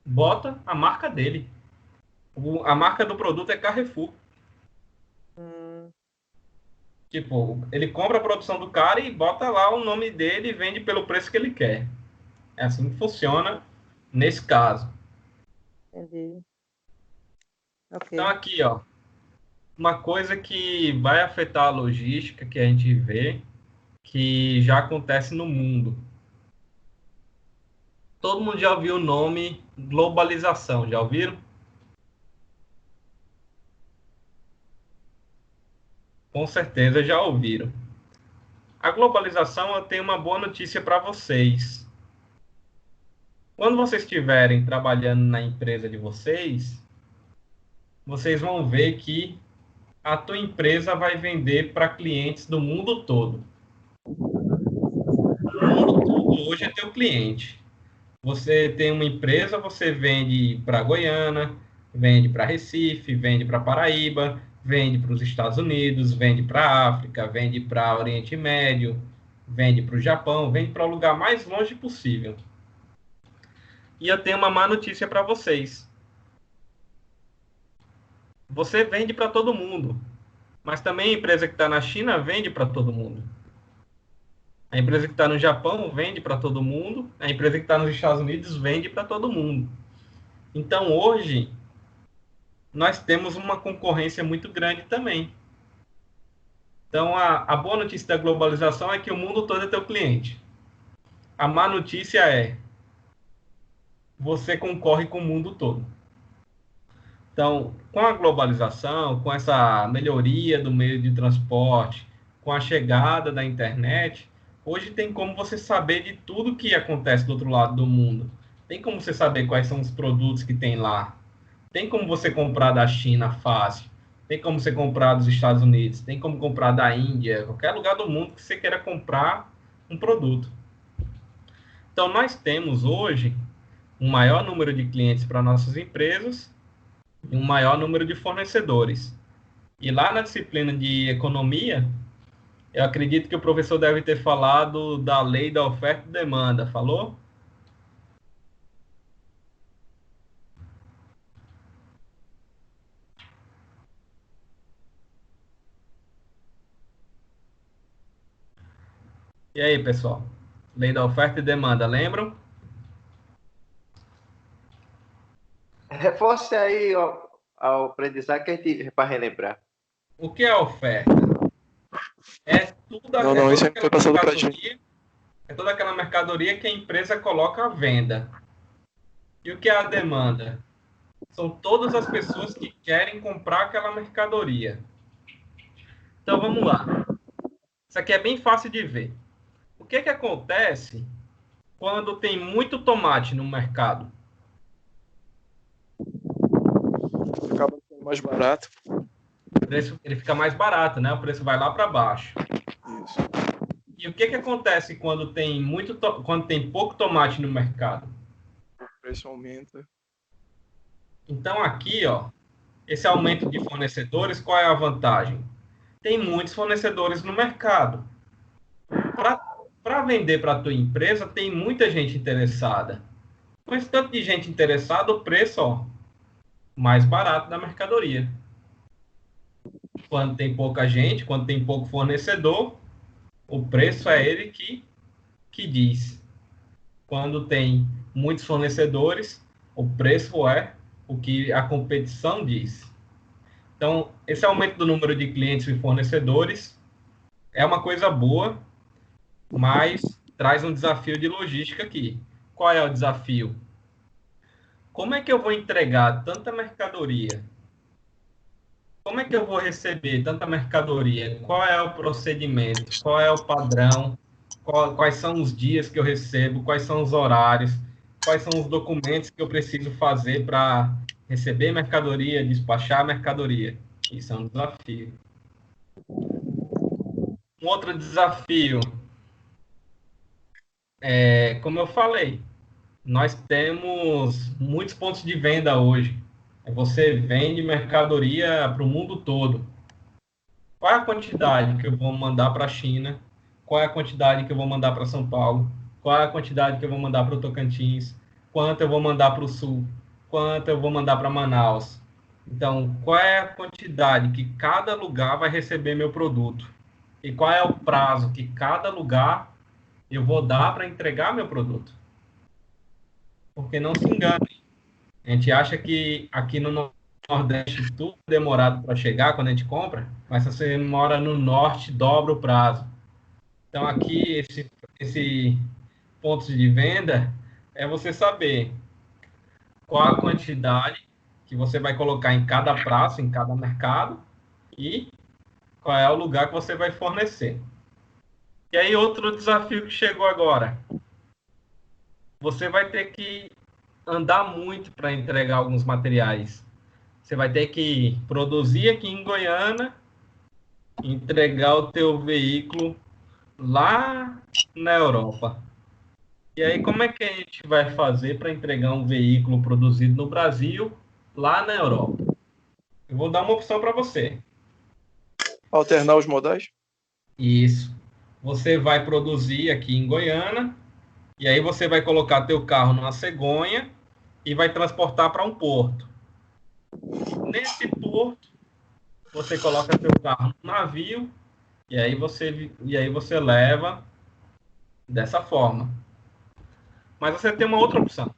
bota a marca dele. A marca do produto é Carrefour. Tipo, ele compra a produção do cara e bota lá o nome dele e vende pelo preço que ele quer. É assim que funciona nesse caso. Entendi. Então Ok. aqui, ó, uma coisa que vai afetar a logística que a gente vê que já acontece no mundo. Todo mundo já ouviu o nome globalização, já ouviram? Com certeza já ouviram. A globalização, eu tenho uma boa notícia para vocês. Quando vocês estiverem trabalhando na empresa de vocês, vocês vão ver que a tua empresa vai vender para clientes do mundo todo. O mundo todo hoje é teu cliente. Você tem uma empresa, você vende para Goiânia, vende para Recife, vende para Paraíba, vende para os Estados Unidos, vende para a África, vende para o Oriente Médio, vende para o Japão, vende para o lugar mais longe possível. E eu tenho uma má notícia para vocês. Você vende para todo mundo, mas também a empresa que está na China vende para todo mundo. A empresa que está no Japão vende para todo mundo, a empresa que está nos Estados Unidos vende para todo mundo. Então, hoje, nós temos uma concorrência muito grande também. Então, a boa notícia da globalização é que o mundo todo é teu cliente. A má notícia é você concorre com o mundo todo. Então, com a globalização, com essa melhoria do meio de transporte, com a chegada da internet, hoje tem como você saber de tudo que acontece do outro lado do mundo. Tem como você saber quais são os produtos que tem lá. Tem como você comprar da China fácil. Tem como você comprar dos Estados Unidos. Tem como comprar da Índia, qualquer lugar do mundo que você queira comprar um produto. Então, nós temos hoje um maior número de clientes para nossas empresas e um maior número de fornecedores. E lá na disciplina de economia, eu acredito que o professor deve ter falado da lei da oferta e demanda. Falou? E aí, pessoal? Lei da oferta e demanda, lembram? Reforce aí ao aprendizado que a gente para relembrar. O que é oferta? É tudo, Não, é não, toda isso aí aquela foi passado pra gente. mercadoria, é toda aquela mercadoria que a empresa coloca à venda. E o que é a demanda? São todas as pessoas que querem comprar aquela mercadoria. Então vamos lá. Isso aqui é bem fácil de ver. O que acontece quando tem muito tomate no mercado? Acaba sendo mais barato. O preço, ele fica mais barato, né? O preço vai lá para baixo. Isso. E o que acontece quando tem quando tem pouco tomate no mercado? O preço aumenta. Então aqui, ó, esse aumento de fornecedores, qual é a vantagem? Tem muitos fornecedores no mercado. Para vender para a tua empresa, tem muita gente interessada. Com esse tanto de gente interessada, o preço, ó, mais barato da mercadoria. Quando tem pouca gente, quando tem pouco fornecedor, o preço é ele que diz. Quando tem muitos fornecedores, o preço é o que a competição diz. Então, esse aumento do número de clientes e fornecedores é uma coisa boa, mas traz um desafio de logística aqui. Qual é o desafio? Como é que eu vou entregar tanta mercadoria? Como é que eu vou receber tanta mercadoria? Qual é o procedimento? Qual é o padrão? Quais são os dias que eu recebo? Quais são os horários? Quais são os documentos que eu preciso fazer para receber mercadoria, despachar mercadoria? Isso é um desafio. Um outro desafio é, como eu falei, nós temos muitos pontos de venda hoje. Você vende mercadoria para o mundo todo. Qual é a quantidade que eu vou mandar para a China? Qual é a quantidade que eu vou mandar para São Paulo? Qual é a quantidade que eu vou mandar para o Tocantins? Quanto eu vou mandar para o Sul? Quanto eu vou mandar para Manaus? Então, qual é a quantidade que cada lugar vai receber meu produto? E qual é o prazo que cada lugar eu vou dar para entregar meu produto? Porque não se engane, a gente acha que aqui no Nordeste tudo é demorado para chegar quando a gente compra, mas se você mora no Norte, dobra o prazo. Então aqui, esse ponto de venda é você saber qual a quantidade que você vai colocar em cada praça, em cada mercado, e qual é o lugar que você vai fornecer. E aí outro desafio que chegou agora, você vai ter que andar muito para entregar alguns materiais. Você vai ter que produzir aqui em Goiânia, entregar o teu veículo lá na Europa. E aí, como é que a gente vai fazer para entregar um veículo produzido no Brasil lá na Europa? Eu vou dar uma opção para você. Alternar os modais? Isso. Você vai produzir aqui em Goiânia, e aí você vai colocar teu carro numa cegonha e vai transportar para um porto. Nesse porto, você coloca teu carro no navio e aí você leva dessa forma. Mas você tem uma outra opção.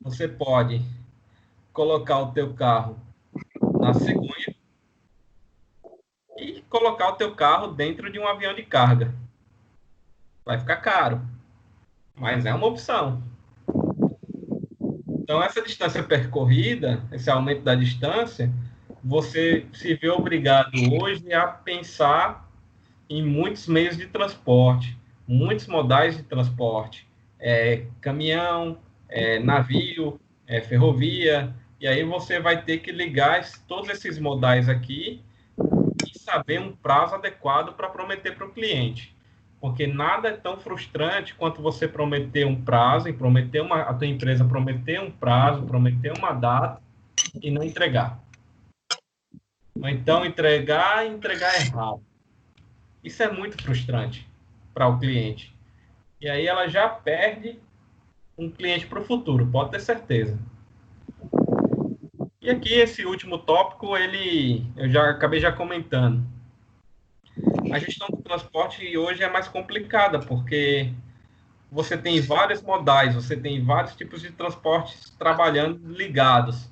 Você pode colocar o teu carro na cegonha e colocar o teu carro dentro de um avião de carga. Vai ficar caro, mas é uma opção. Então, essa distância percorrida, esse aumento da distância, você se vê obrigado hoje a pensar em muitos meios de transporte, muitos modais de transporte, caminhão, navio, ferrovia, e aí você vai ter que ligar todos esses modais aqui e saber um prazo adequado para prometer para o cliente. Porque nada é tão frustrante quanto você prometer um prazo, a tua empresa prometer um prazo, prometer uma data e não entregar. Ou então entregar e entregar errado. Isso é muito frustrante para o cliente. E aí ela já perde um cliente para o futuro, pode ter certeza. E aqui esse último tópico, eu já acabei já comentando. A gestão do transporte hoje é mais complicada, porque você tem vários modais, você tem vários tipos de transportes trabalhando ligados.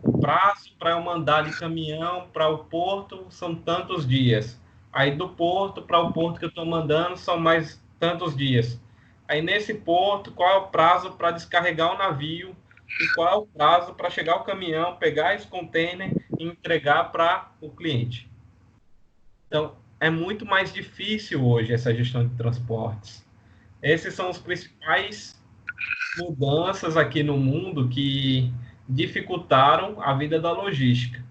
O prazo para eu mandar de caminhão para o porto são tantos dias. Aí do porto para o porto que eu estou mandando são mais tantos dias. Aí nesse porto, qual é o prazo para descarregar o navio e qual é o prazo para chegar o caminhão, pegar esse container e entregar para o cliente. Então, é muito mais difícil hoje essa gestão de transportes. Esses são os principais mudanças aqui no mundo que dificultaram a vida da logística.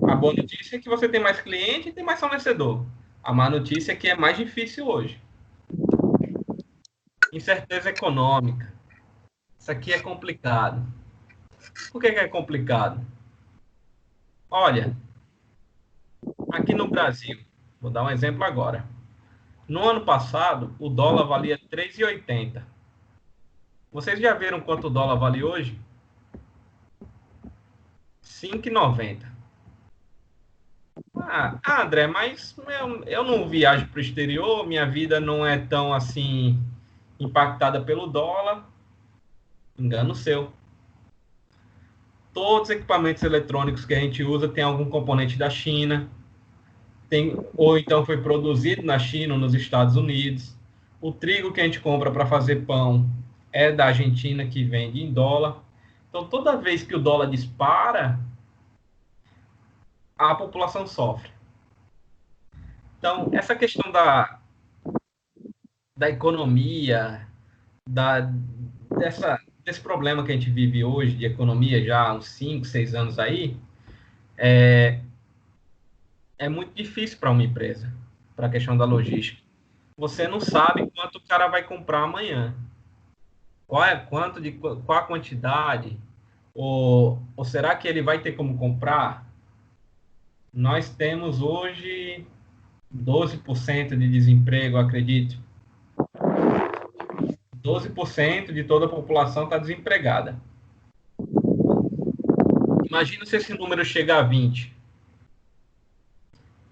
A boa notícia é que você tem mais cliente e tem mais fornecedor. A má notícia é que é mais difícil hoje. Incerteza econômica. Isso aqui é complicado. Por que é complicado? Olha, aqui no Brasil, vou dar um exemplo agora. No ano passado, o dólar valia R$ 3,80. Vocês já viram quanto o dólar vale hoje? R$ 5,90. André, mas eu não viajo para o exterior, minha vida não é tão assim impactada pelo dólar. Engano seu. Todos os equipamentos eletrônicos que a gente usa tem algum componente da China, ou então foi produzido na China ou nos Estados Unidos. O trigo que a gente compra para fazer pão é da Argentina, que vende em dólar. Então, toda vez que o dólar dispara, a população sofre. Então, essa questão da economia, desse problema que a gente vive hoje de economia já há uns 5, 6 anos aí, é muito difícil para uma empresa, para a questão da logística. Você não sabe quanto o cara vai comprar amanhã. Qual a quantidade? Ou será que ele vai ter como comprar? Nós temos hoje 12% de desemprego, acredito. 12% de toda a população está desempregada. Imagina se esse número chega a 20%.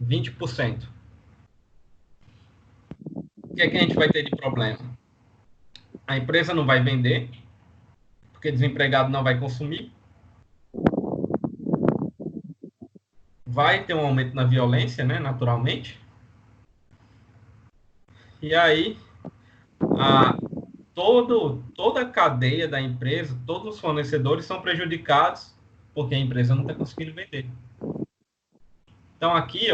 20%. O que é que a gente vai ter de problema? A empresa não vai vender, porque desempregado não vai consumir. Vai ter um aumento na violência, né, naturalmente. E aí, toda a cadeia da empresa, todos os fornecedores são prejudicados porque a empresa não está conseguindo vender. Então, aqui,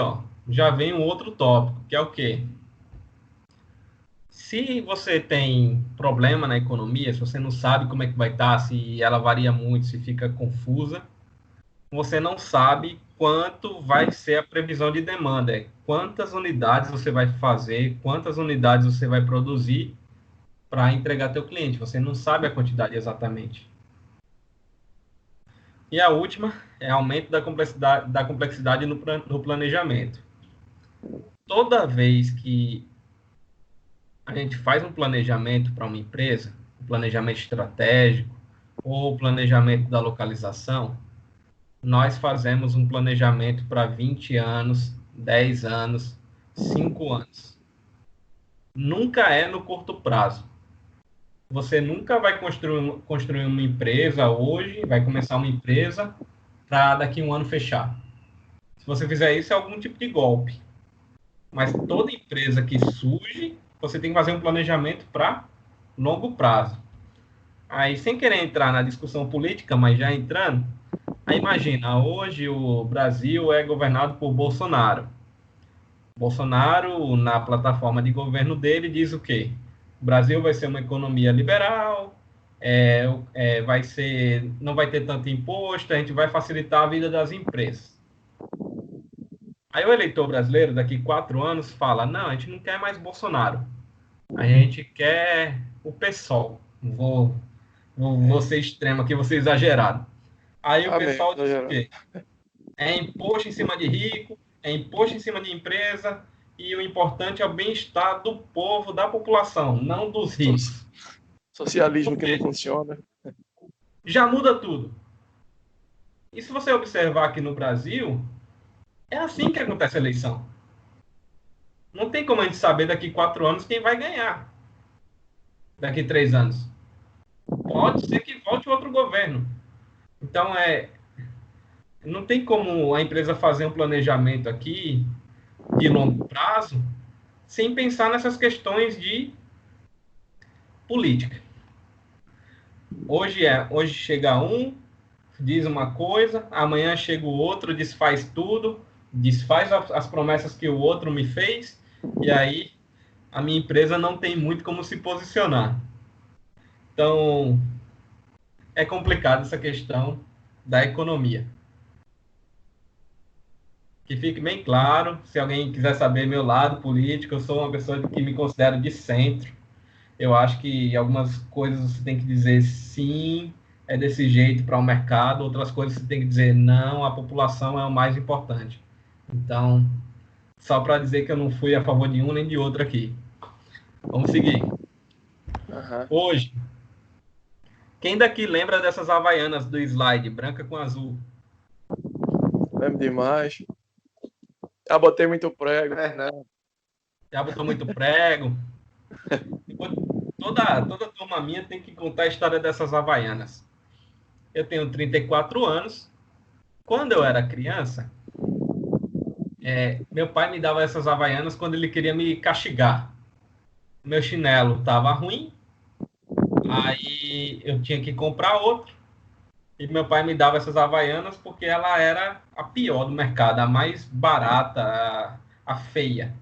já vem um outro tópico, que é o quê? Se você tem problema na economia, se você não sabe como é que vai estar, se ela varia muito, se fica confusa, você não sabe quanto vai ser a previsão de demanda. Quantas unidades você vai fazer, quantas unidades você vai produzir para entregar ao teu cliente. Você não sabe a quantidade exatamente. E a última é aumento da complexidade no planejamento. Toda vez que a gente faz um planejamento para uma empresa, um planejamento estratégico ou planejamento da localização, nós fazemos um planejamento para 20 anos, 10 anos, 5 anos. Nunca é no curto prazo. Você nunca vai construir uma empresa hoje, vai começar uma empresa para daqui a um ano fechar. Se você fizer isso, é algum tipo de golpe. Mas toda empresa que surge, você tem que fazer um planejamento para longo prazo. Aí, sem querer entrar na discussão política, mas já entrando, aí imagina, hoje o Brasil é governado por Bolsonaro. Bolsonaro, na plataforma de governo dele, diz o quê? O Brasil vai ser uma economia liberal, não vai ter tanto imposto, a gente vai facilitar a vida das empresas. Aí o eleitor brasileiro, daqui 4 anos, fala, não, a gente não quer mais Bolsonaro, a gente quer o PSOL. Vou ser extremo aqui, vou ser exagerado. Aí o pessoal diz o quê? É imposto em cima de rico, é imposto em cima de empresa, e o importante é o bem-estar do povo, da população, não dos ricos. Socialismo que não funciona. Já muda tudo. E se você observar aqui no Brasil, é assim que acontece a eleição. Não tem como a gente saber daqui 4 anos quem vai ganhar. daqui 3 anos? Pode ser que volte outro governo. Então, não tem como a empresa fazer um planejamento aqui de longo prazo sem pensar nessas questões de política. Hoje chega um, diz uma coisa, amanhã chega o outro, desfaz tudo, desfaz as promessas que o outro me fez, e aí a minha empresa não tem muito como se posicionar. Então, é complicado essa questão da economia. Que fique bem claro, se alguém quiser saber meu lado político, eu sou uma pessoa que me considero de centro. Eu acho que algumas coisas você tem que dizer sim, é desse jeito para o mercado, outras coisas você tem que dizer não, a população é o mais importante. Então, só para dizer que eu não fui a favor de um nem de outro aqui. Vamos seguir. Aham. Hoje, quem daqui lembra dessas havaianas do slide, branca com azul? Lembro demais. Já botei muito prego. Fernando. Já botou muito prego? Toda turma minha tem que contar a história dessas havaianas. Eu tenho 34 anos. Quando eu era criança, meu pai me dava essas havaianas quando ele queria me castigar. Meu chinelo estava ruim, aí eu tinha que comprar outro. E meu pai me dava essas havaianas porque ela era a pior do mercado, a mais barata, a feia,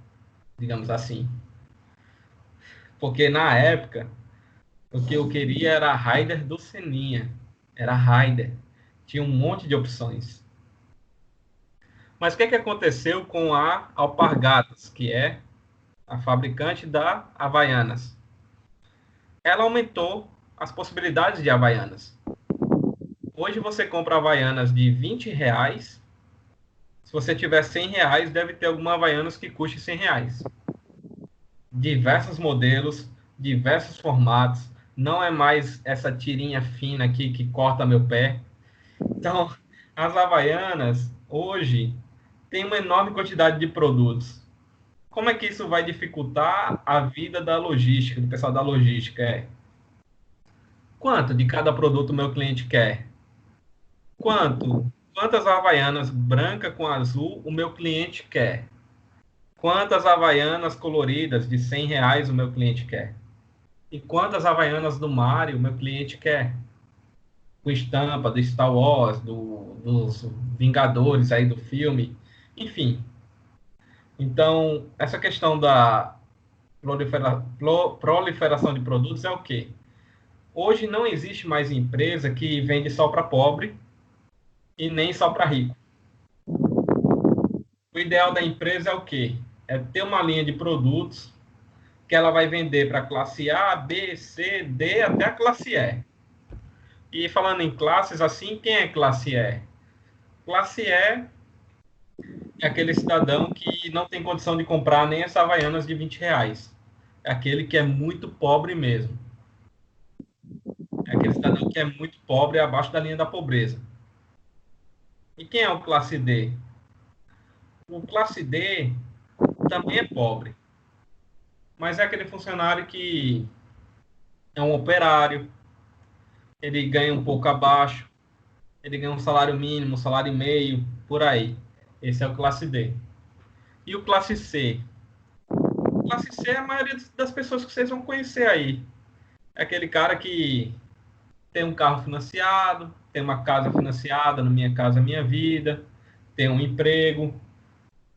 digamos assim. Porque na época, o que eu queria era a Raider do Seninha. Era a Raider. Tinha um monte de opções. Mas o que aconteceu com a Alpargatas, que é a fabricante da Havaianas? Ela aumentou as possibilidades de Havaianas. Hoje você compra Havaianas de R$ 20. Se você tiver R$ 100, deve ter alguma Havaianas que custe R$ 100. Diversos modelos, diversos formatos. Não é mais essa tirinha fina aqui que corta meu pé. Então, as Havaianas, hoje, têm uma enorme quantidade de produtos. Como é que isso vai dificultar a vida da logística, do pessoal da logística? Quanto de cada produto o meu cliente quer? Quantas Havaianas branca com azul o meu cliente quer? Quantas Havaianas coloridas de R$ 100 o meu cliente quer? E quantas Havaianas do Mario o meu cliente quer? Com estampa do Star Wars, dos Vingadores aí do filme, enfim. Então, essa questão da proliferação de produtos é o quê? Hoje não existe mais empresa que vende só para pobre e nem só para rico. O ideal da empresa é o quê? É ter uma linha de produtos que ela vai vender para a classe A, B, C, D, até a classe E. E falando em classes assim, quem é classe E? Classe E é aquele cidadão que não tem condição de comprar nem as Havaianas de R$ 20. É aquele que é muito pobre mesmo. É aquele cidadão que é muito pobre, abaixo da linha da pobreza. E quem é o classe D? O classe D também é pobre, mas é aquele funcionário que é um operário, ele ganha um pouco abaixo, ele ganha um salário mínimo, um salário e meio, por aí. Esse é o classe D. E o classe C? O classe C é a maioria das pessoas que vocês vão conhecer aí. É aquele cara que tem um carro financiado, tem uma casa financiada, no Minha Casa Minha Vida, tem um emprego,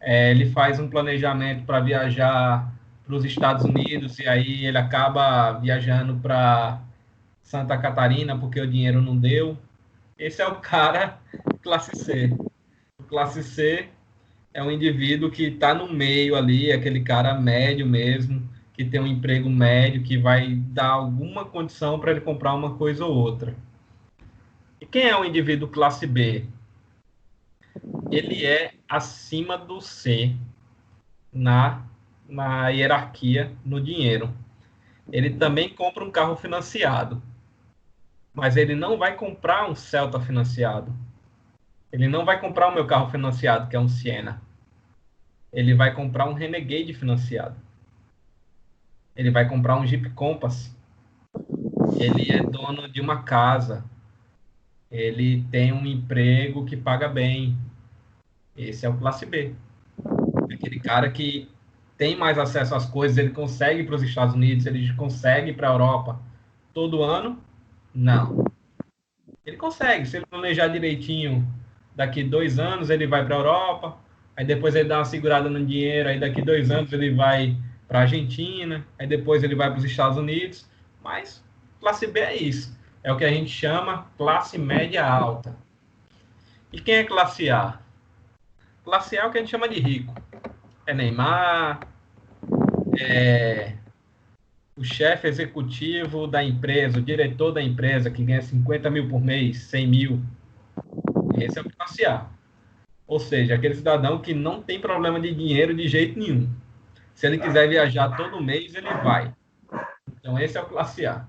ele faz um planejamento para viajar para os Estados Unidos e aí ele acaba viajando para Santa Catarina porque o dinheiro não deu. Esse é o cara classe C. O classe C é um indivíduo que está no meio ali, aquele cara médio mesmo, que tem um emprego médio, que vai dar alguma condição para ele comprar uma coisa ou outra. E quem é o indivíduo classe B? Ele é acima do C na hierarquia no dinheiro. Ele também compra um carro financiado, mas ele não vai comprar um Celta financiado. Ele não vai comprar o meu carro financiado, que é um Siena. Ele vai comprar um Renegade financiado. Ele vai comprar um Jeep Compass. ele é dono de uma casa, ele tem um emprego que paga bem. Esse é o classe B. Aquele cara que tem mais acesso às coisas, ele consegue ir para os Estados Unidos, ele consegue ir para a Europa todo ano? Não. Ele consegue, se ele planejar direitinho, daqui 2 anos ele vai para a Europa, aí depois ele dá uma segurada no dinheiro, aí daqui 2 anos ele vai para a Argentina, aí depois ele vai para os Estados Unidos, mas classe B é isso. É o que a gente chama classe média alta. E quem é classe A? Classe A é o que a gente chama de rico. É Neymar, é o chefe executivo da empresa, o diretor da empresa, que ganha 50 mil por mês, 100 mil. Esse é o classe A. Ou seja, aquele cidadão que não tem problema de dinheiro de jeito nenhum. Se ele quiser viajar todo mês, ele vai. Então, esse é o classe A.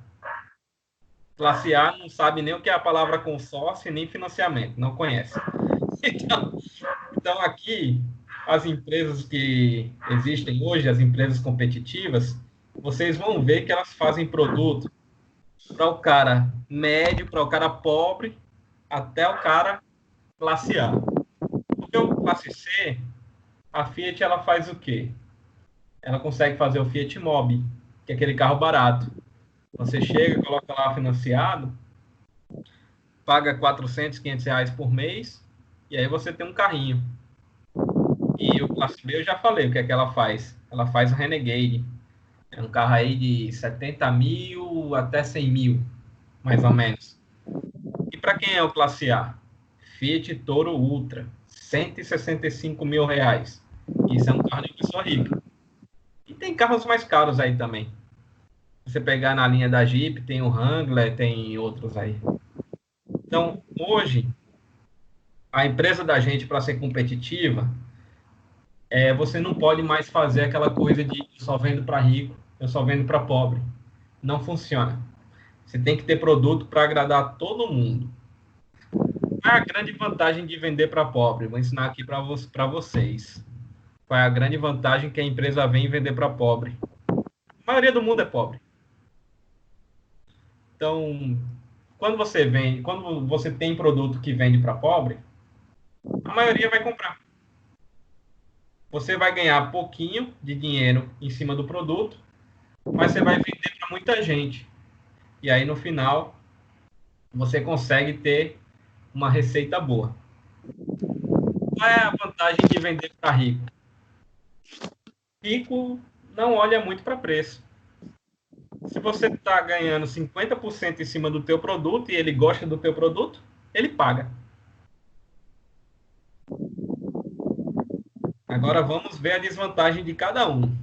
Classe A não sabe nem o que é a palavra consórcio nem financiamento, não conhece. Então aqui, as empresas que existem hoje, as empresas competitivas, vocês vão ver que elas fazem produto para o cara médio, para o cara pobre, até o cara classe A. Porque o classe C, a Fiat, ela faz o quê? Ela consegue fazer o Fiat Mobi, que é aquele carro barato. Você chega, coloca lá financiado, paga 400, 500 reais por mês, e aí você tem um carrinho. E o classe B eu já falei o que é que ela faz. Ela faz o Renegade. É um carro aí de 70 mil até 100 mil, mais ou menos. E para quem é o classe A? Fiat Toro Ultra, 165 mil reais. Isso é um carro de pessoa rica. E tem carros mais caros aí também. Você pegar na linha da Jeep, tem o Wrangler, tem outros aí. Então, hoje, a empresa da gente, para ser competitiva, você não pode mais fazer aquela coisa de eu só vendo para rico, eu só vendo para pobre. Não funciona. Você tem que ter produto para agradar todo mundo. Qual é a grande vantagem de vender para pobre? Vou ensinar aqui para vocês. Qual é a grande vantagem que a empresa vem vender para pobre? A maioria do mundo é pobre. Então, quando você tem produto que vende para pobre, a maioria vai comprar. Você vai ganhar pouquinho de dinheiro em cima do produto, mas você vai vender para muita gente. E aí, no final, você consegue ter uma receita boa. Qual é a vantagem de vender para rico? Rico não olha muito para preço. Se você está ganhando 50% em cima do teu produto e ele gosta do teu produto, ele paga. Agora vamos ver a desvantagem de cada um.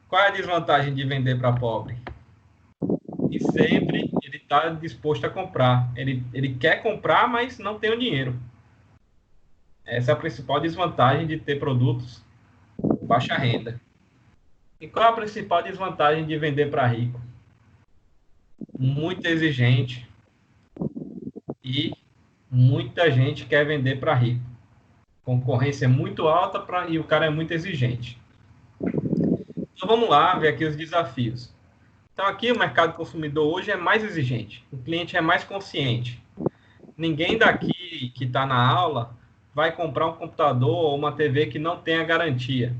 Qual é a desvantagem de vender para pobre? E sempre ele está disposto a comprar. Ele quer comprar, mas não tem o dinheiro. Essa é a principal desvantagem de ter produtos baixa renda. E qual é a principal desvantagem de vender para rico? Muito exigente e muita gente quer vender para rico. Concorrência é muito alta e o cara é muito exigente. Então vamos lá ver aqui os desafios. Então aqui o mercado consumidor hoje é mais exigente, o cliente é mais consciente. Ninguém daqui que está na aula vai comprar um computador ou uma TV que não tenha garantia.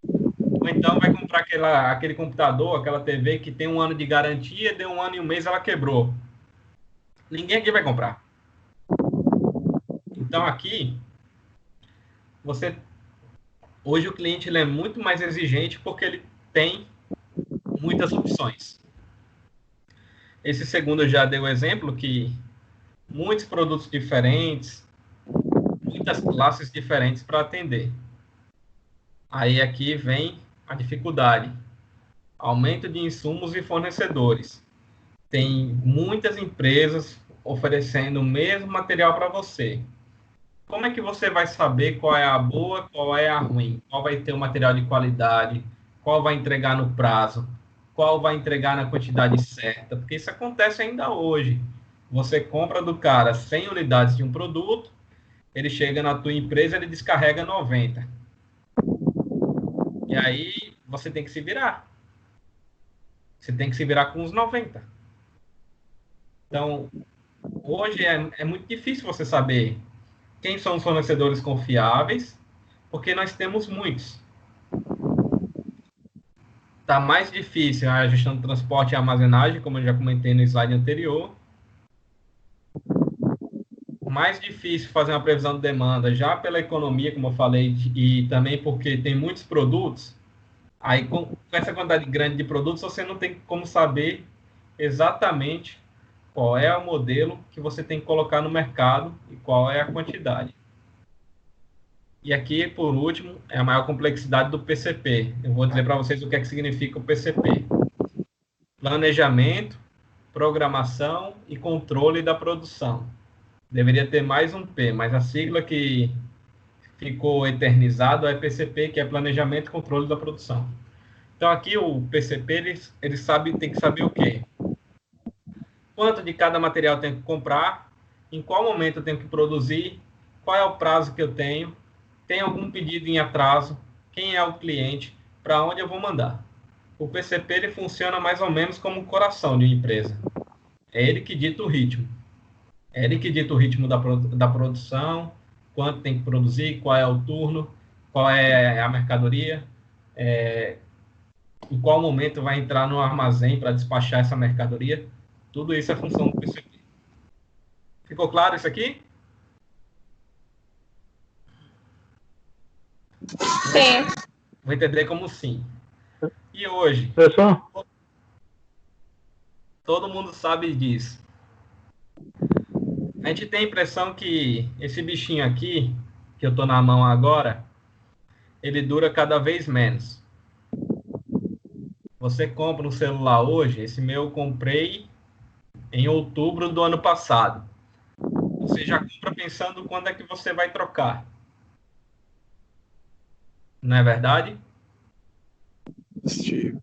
Ou então vai comprar aquele computador, aquela TV que tem 1 ano de garantia, deu 1 ano e 1 mês, ela quebrou. Ninguém aqui vai comprar. Então aqui, hoje o cliente ele é muito mais exigente porque ele tem muitas opções. Esse segundo já deu exemplo que muitos produtos diferentes, muitas classes diferentes para atender. Aí aqui vem a dificuldade. Aumento de insumos e fornecedores. Tem muitas empresas oferecendo o mesmo material para você. Como é que você vai saber qual é a boa, qual é a ruim? Qual vai ter o material de qualidade? Qual vai entregar no prazo? Qual vai entregar na quantidade certa? Porque isso acontece ainda hoje. Você compra do cara 100 unidades de um produto, ele chega na tua empresa, ele descarrega 90. E aí você tem que se virar. Você tem que se virar com os 90. Então, hoje é muito difícil você saber quem são os fornecedores confiáveis, porque nós temos muitos. Está mais difícil a gestão do transporte e armazenagem, como eu já comentei no slide anterior. Mais difícil fazer uma previsão de demanda, já pela economia, como eu falei, e também porque tem muitos produtos. Aí, com essa quantidade grande de produtos, você não tem como saber exatamente qual é o modelo que você tem que colocar no mercado e qual é a quantidade. E aqui, por último, é a maior complexidade do PCP. Eu vou dizer para vocês o que é que significa o PCP. Planejamento, programação e controle da produção. Deveria ter mais um P, mas a sigla que ficou eternizado é PCP, que é Planejamento e Controle da Produção. Então, aqui o PCP, ele tem que saber o quê? Quanto de cada material eu tenho que comprar, em qual momento eu tenho que produzir, qual é o prazo que eu tenho, tem algum pedido em atraso, quem é o cliente, para onde eu vou mandar. O PCP ele funciona mais ou menos como o coração de uma empresa. É ele que dita o ritmo. É ele que dita o ritmo da produção, quanto tem que produzir, qual é o turno, qual é a mercadoria, em qual momento vai entrar no armazém para despachar essa mercadoria. Tudo isso é função do PCP. Ficou claro isso aqui? Sim. Vou entender como sim. E hoje, Professor? todo mundo sabe disso. A gente tem a impressão que esse bichinho aqui, que eu estou na mão agora, ele dura cada vez menos. Você compra um celular hoje, esse meu eu comprei em outubro do ano passado. Você já compra pensando quando é que você vai trocar. Não é verdade? Positivo.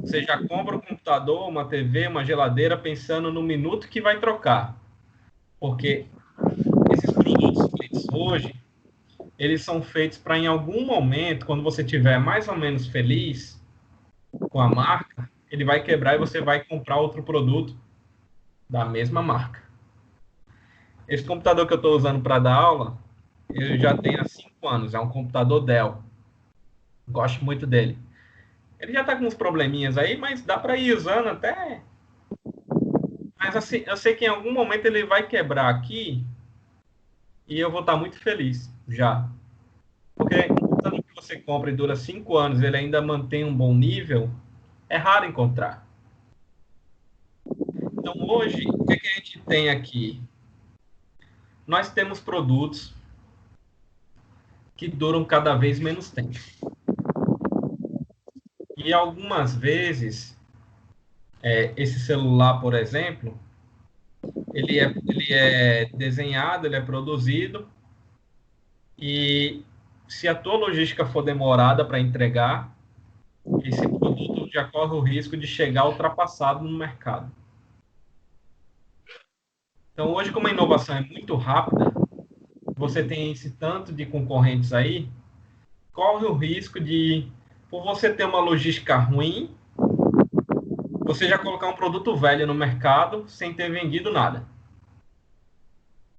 Você já compra um computador, uma TV, uma geladeira pensando no minuto que vai trocar. Porque esses produtos feitos hoje, eles são feitos para em algum momento, quando você estiver mais ou menos feliz com a marca, ele vai quebrar e você vai comprar outro produto da mesma marca. Esse computador que eu estou usando para dar aula, eu já tenho há 5 anos, é um computador Dell. Gosto muito dele. Ele já está com uns probleminhas aí, mas dá para ir usando até. Mas assim, eu sei que em algum momento ele vai quebrar aqui e eu vou estar muito feliz já. Porque o computador que você compra e dura 5 anos, ele ainda mantém um bom nível, é raro encontrar. Então hoje, o que a gente tem aqui? Nós temos produtos que duram cada vez menos tempo. E algumas vezes, esse celular, por exemplo, ele é desenhado, ele é produzido, e se a tua logística for demorada para entregar, esse produto já corre o risco de chegar ultrapassado no mercado. Então, hoje, como a inovação é muito rápida, você tem esse tanto de concorrentes aí, corre o risco de, por você ter uma logística ruim, você já colocar um produto velho no mercado sem ter vendido nada.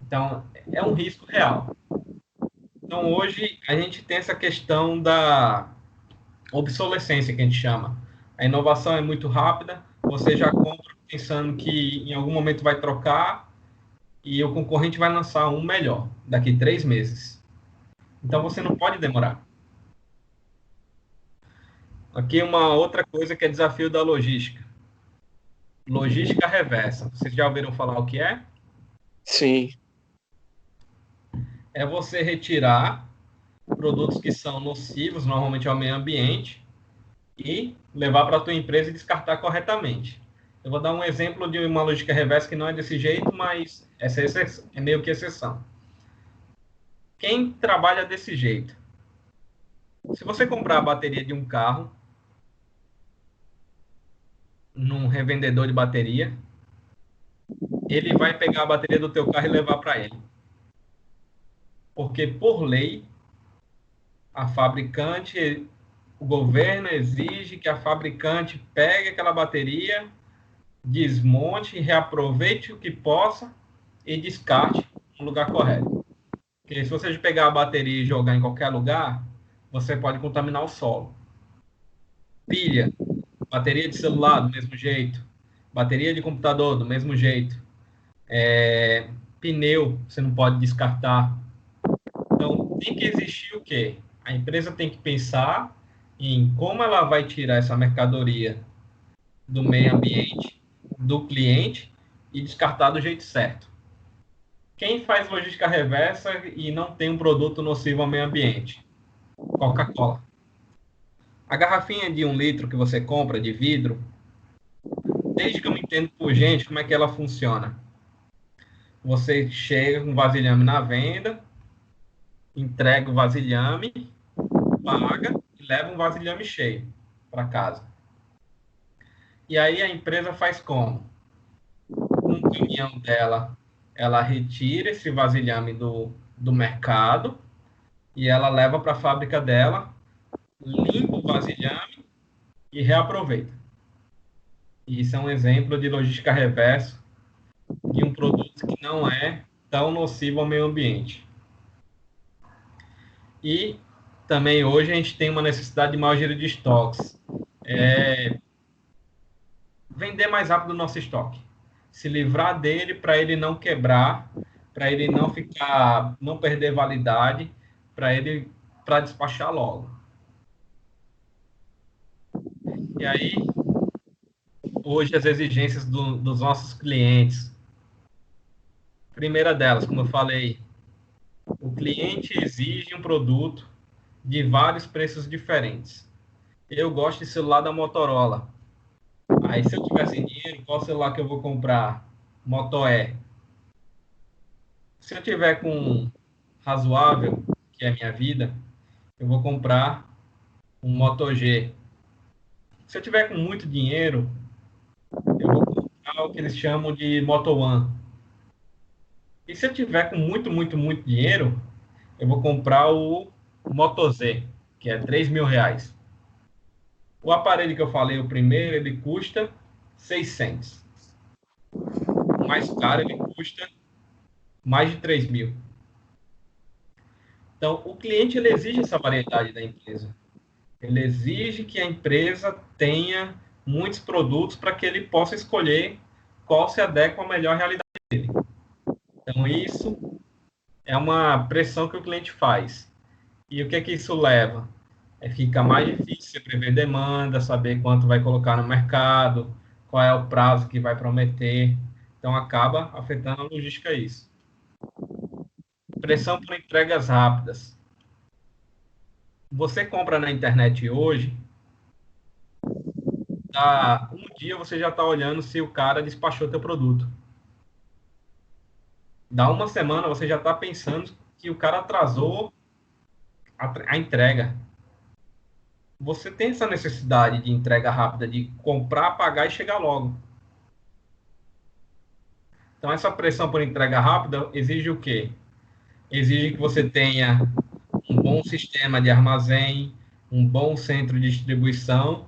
Então, é um risco real. Então, hoje, a gente tem essa questão da obsolescência, que a gente chama. A inovação é muito rápida, você já compra pensando que em algum momento vai trocar e o concorrente vai lançar um melhor daqui 3 meses. Então, você não pode demorar. Aqui uma outra coisa que é desafio da logística. Logística reversa. Vocês já ouviram falar o que é? Sim. É você retirar produtos que são nocivos, normalmente ao meio ambiente, e levar para a tua empresa e descartar corretamente. Eu vou dar um exemplo de uma logística reversa que não é desse jeito, mas essa é meio que exceção. Quem trabalha desse jeito? Se você comprar a bateria de um carro num revendedor de bateria, ele vai pegar a bateria do teu carro e levar para ele. Porque, por lei, a fabricante o governo exige que a fabricante pegue aquela bateria, desmonte, reaproveite o que possa e descarte no lugar correto. Porque se você pegar a bateria e jogar em qualquer lugar, você pode contaminar o solo. Pilha, bateria de celular do mesmo jeito, bateria de computador do mesmo jeito, pneu você não pode descartar. Então tem que existir o quê? A empresa tem que pensar em como ela vai tirar essa mercadoria do meio ambiente, do cliente e descartar do jeito certo. Quem faz logística reversa e não tem um produto nocivo ao meio ambiente? Coca-Cola. A garrafinha de 1 litro que você compra de vidro, desde que eu me entendo por gente como é que ela funciona. Você chega com vasilhame na venda, entrega o vasilhame, paga e leva um vasilhame cheio para casa. E aí a empresa faz como? Um caminhão dela, ela retira esse vasilhame do mercado e ela leva para a fábrica dela, limpa o vasilhame e reaproveita. E isso é um exemplo de logística reversa de um produto que não é tão nocivo ao meio ambiente. E também hoje a gente tem uma necessidade de maior giro de estoques. Vender mais rápido o nosso estoque. Se livrar dele para ele não quebrar, para ele não ficar, não perder validade, para despachar logo. E aí, hoje as exigências dos nossos clientes. Primeira delas, como eu falei, o cliente exige um produto de vários preços diferentes. Eu gosto de celular da Motorola. Aí, se eu tivesse dinheiro, qual celular que eu vou comprar? Moto E. Se eu tiver com razoável, que é a minha vida, eu vou comprar um Moto G. Se eu tiver com muito dinheiro, eu vou comprar o que eles chamam de Moto One. E se eu tiver com muito dinheiro, eu vou comprar o Moto Z, que é R$ 3.000. O aparelho que eu falei, o primeiro, ele custa 600. O mais caro, ele custa mais de 3.000. Então, o cliente ele exige essa variedade da empresa. Ele exige que a empresa tenha muitos produtos para que ele possa escolher qual se adequa à melhor realidade dele. Então, isso é uma pressão que o cliente faz. E o que é que isso leva? Fica mais difícil você prever demanda, saber quanto vai colocar no mercado, qual é o prazo que vai prometer. Então, acaba afetando a logística isso. Pressão por entregas rápidas. Você compra na internet hoje, um dia você já está olhando se o cara despachou teu produto. Dá uma semana, você já está pensando que o cara atrasou a entrega. Você tem essa necessidade de entrega rápida, de comprar, pagar e chegar logo. Então, essa pressão por entrega rápida exige o quê? Exige que você tenha um bom sistema de armazém, um bom centro de distribuição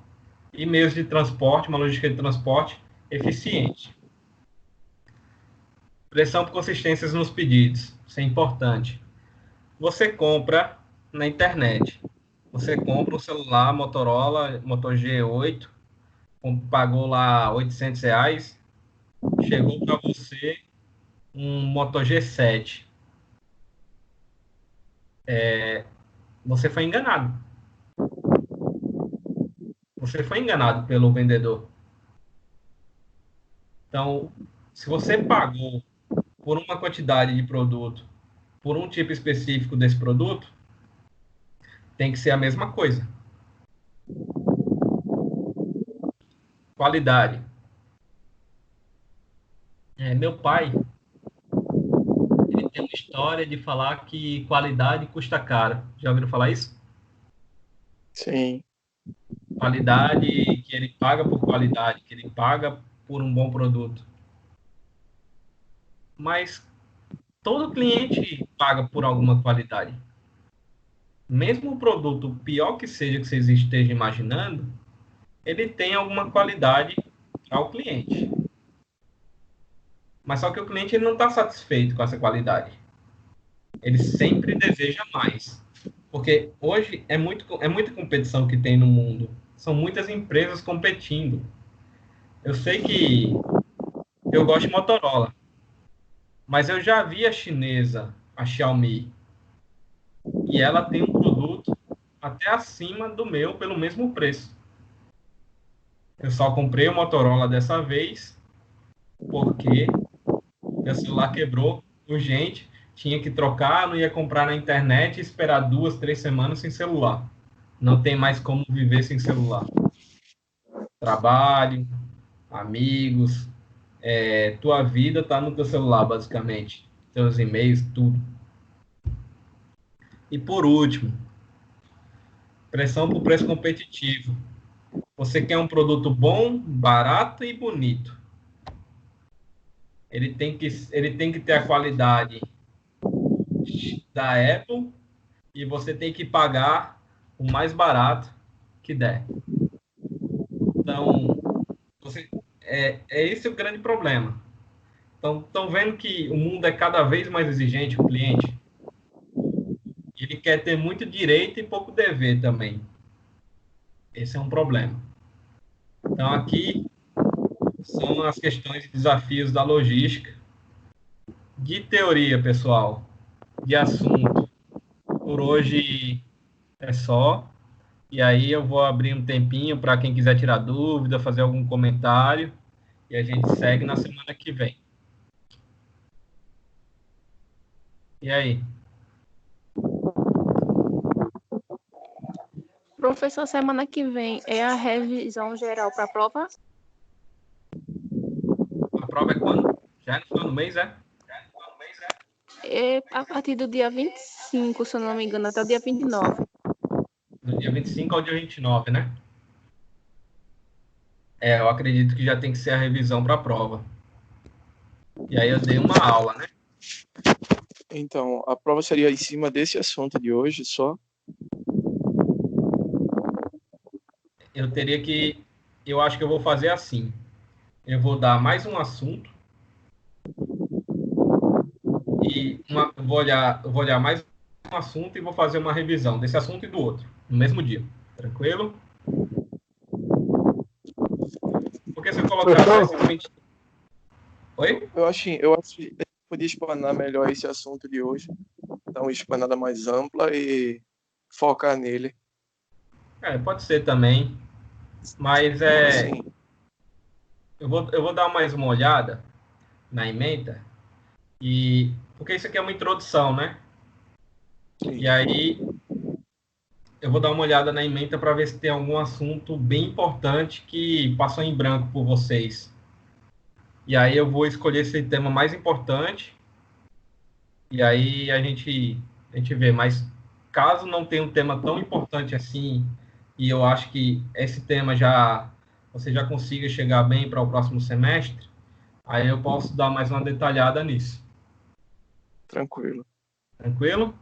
e meios de transporte, uma logística de transporte eficiente. Pressão por consistências nos pedidos. Isso é importante. Você compra na internet. Você compra um celular Motorola Moto G8, pagou lá R$ 800, chegou para você um Moto G7. Você foi enganado. Você foi enganado pelo vendedor. Então, se você pagou por uma quantidade de produto, por um tipo específico desse produto, tem que ser a mesma coisa. Qualidade. Meu pai, ele tem uma história de falar que qualidade custa caro. Já ouviram falar isso? Sim. Qualidade, que ele paga por qualidade, que ele paga por um bom produto. Mas todo cliente paga por alguma qualidade. mesmo o produto pior que seja que vocês estejam imaginando, ele tem alguma qualidade ao cliente. Mas só que o cliente ele não está satisfeito com essa qualidade. Ele sempre deseja mais. Porque hoje é muita competição que tem no mundo. São muitas empresas competindo. Eu sei que eu gosto de Motorola, mas eu já vi a chinesa, a Xiaomi, e ela tem um produto até acima do meu pelo mesmo preço. Eu só comprei o Motorola dessa vez porque meu celular quebrou urgente, tinha que trocar, não ia comprar na internet e esperar 2, 3 semanas sem celular. Não tem mais como viver sem celular. Trabalho, amigos, tua vida está no teu celular, basicamente. Teus e-mails, tudo. E por último, pressão por preço competitivo. Você quer um produto bom, barato e bonito. Ele tem que ter a qualidade da Apple e você tem que pagar o mais barato que der. Então, esse o grande problema. Então, estão vendo que o mundo é cada vez mais exigente, o cliente. Ele quer ter muito direito e pouco dever também. Esse é um problema. Então, aqui são as questões e desafios da logística. De teoria, pessoal, de assunto. Por hoje é só. E aí eu vou abrir um tempinho para quem quiser tirar dúvida, fazer algum comentário. E a gente segue na semana que vem. E aí? Professor, semana que vem é a revisão geral para a prova? A prova é quando? Já é no final do mês, é? É a partir do dia 25, se eu não me engano, até o dia 29. Do dia 25 ao dia 29, né? Eu acredito que já tem que ser a revisão para a prova. E aí eu dei uma aula, né? Então, a prova seria em cima desse assunto de hoje só? Eu acho que eu vou fazer assim. Eu vou dar mais um assunto e eu vou olhar mais um assunto e vou fazer uma revisão desse assunto e do outro, no mesmo dia. Tranquilo? Porque se eu colocar simplesmente... Oi? Eu acho que a gente podia explanar melhor esse assunto de hoje, dar uma explanada mais ampla e focar nele. Pode ser também. Mas Sim. eu vou dar mais uma olhada na ementa, porque isso aqui é uma introdução, né? Sim. E aí eu vou dar uma olhada na ementa para ver se tem algum assunto bem importante que passou em branco por vocês. E aí eu vou escolher esse tema mais importante e aí a gente vê. Mas caso não tenha um tema tão importante assim, e eu acho que esse tema você já consiga chegar bem para o próximo semestre, aí eu posso dar mais uma detalhada nisso. Tranquilo. Tranquilo?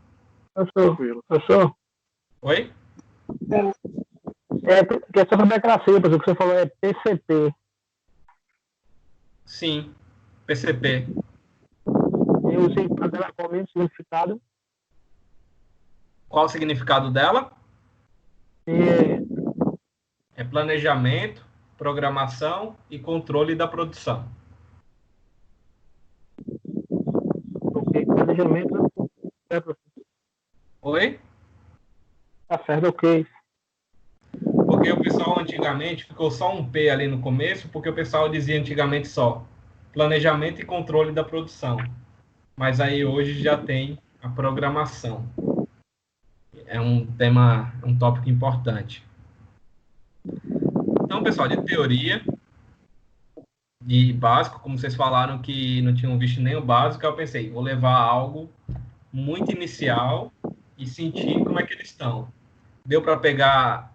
Tranquilo. Professor, Oi? questão da democracia, professor, o que você falou é PCP. Sim. PCP. Eu usei para dela com o mesmo significado. Qual o significado dela? É Planejamento, programação e controle da produção. ok, planejamento. Oi? Tá certo, ok. Porque o pessoal antigamente ficou só um P ali no começo, porque o pessoal dizia antigamente só planejamento e controle da produção. Mas aí hoje já tem a programação. É um tema, um tópico importante. Então, pessoal, de teoria, de básico, como vocês falaram que não tinham visto nem o básico, eu pensei, vou levar algo muito inicial e sentir como é que eles estão. Deu para pegar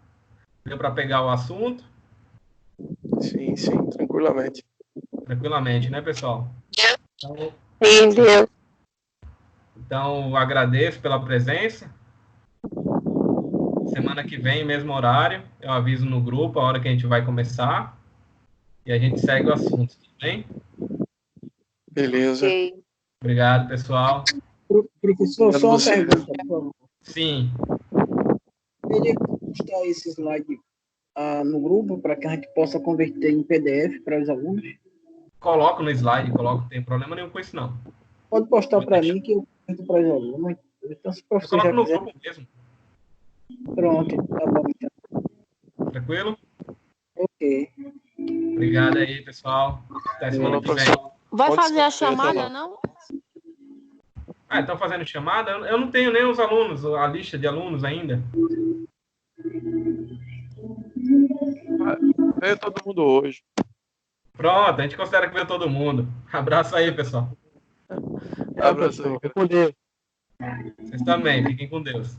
o assunto? Sim, tranquilamente. Tranquilamente, né, pessoal? Então, Sim, Deus. então agradeço pela presença Semana que vem, mesmo horário, eu aviso no grupo a hora que a gente vai começar e a gente segue o assunto, tudo bem? Beleza. Ok. Obrigado, pessoal. Professor, só uma Você. pergunta, por favor. Sim, Ele postar esse slide no grupo para que a gente possa converter em PDF para os alunos? coloco no slide, não tem problema nenhum com isso, não. Pode postar Vou para deixar. mim que eu converto para os alunos. Então, se o Eu professor coloco já no quiser, grupo mesmo, pronto, tá bom. Então. tranquilo? Ok. Obrigado aí, pessoal. Até semana Falou, que vem. professor. Vai Pode fazer a escrever, chamada, tá? não? Ah, estão fazendo chamada? Eu não tenho nem os alunos, a lista de alunos ainda. Veio todo mundo hoje. Pronto, a gente considera que veio todo mundo. Abraço aí, pessoal. Abraço aí, cara. Com Deus. Vocês também, fiquem com Deus.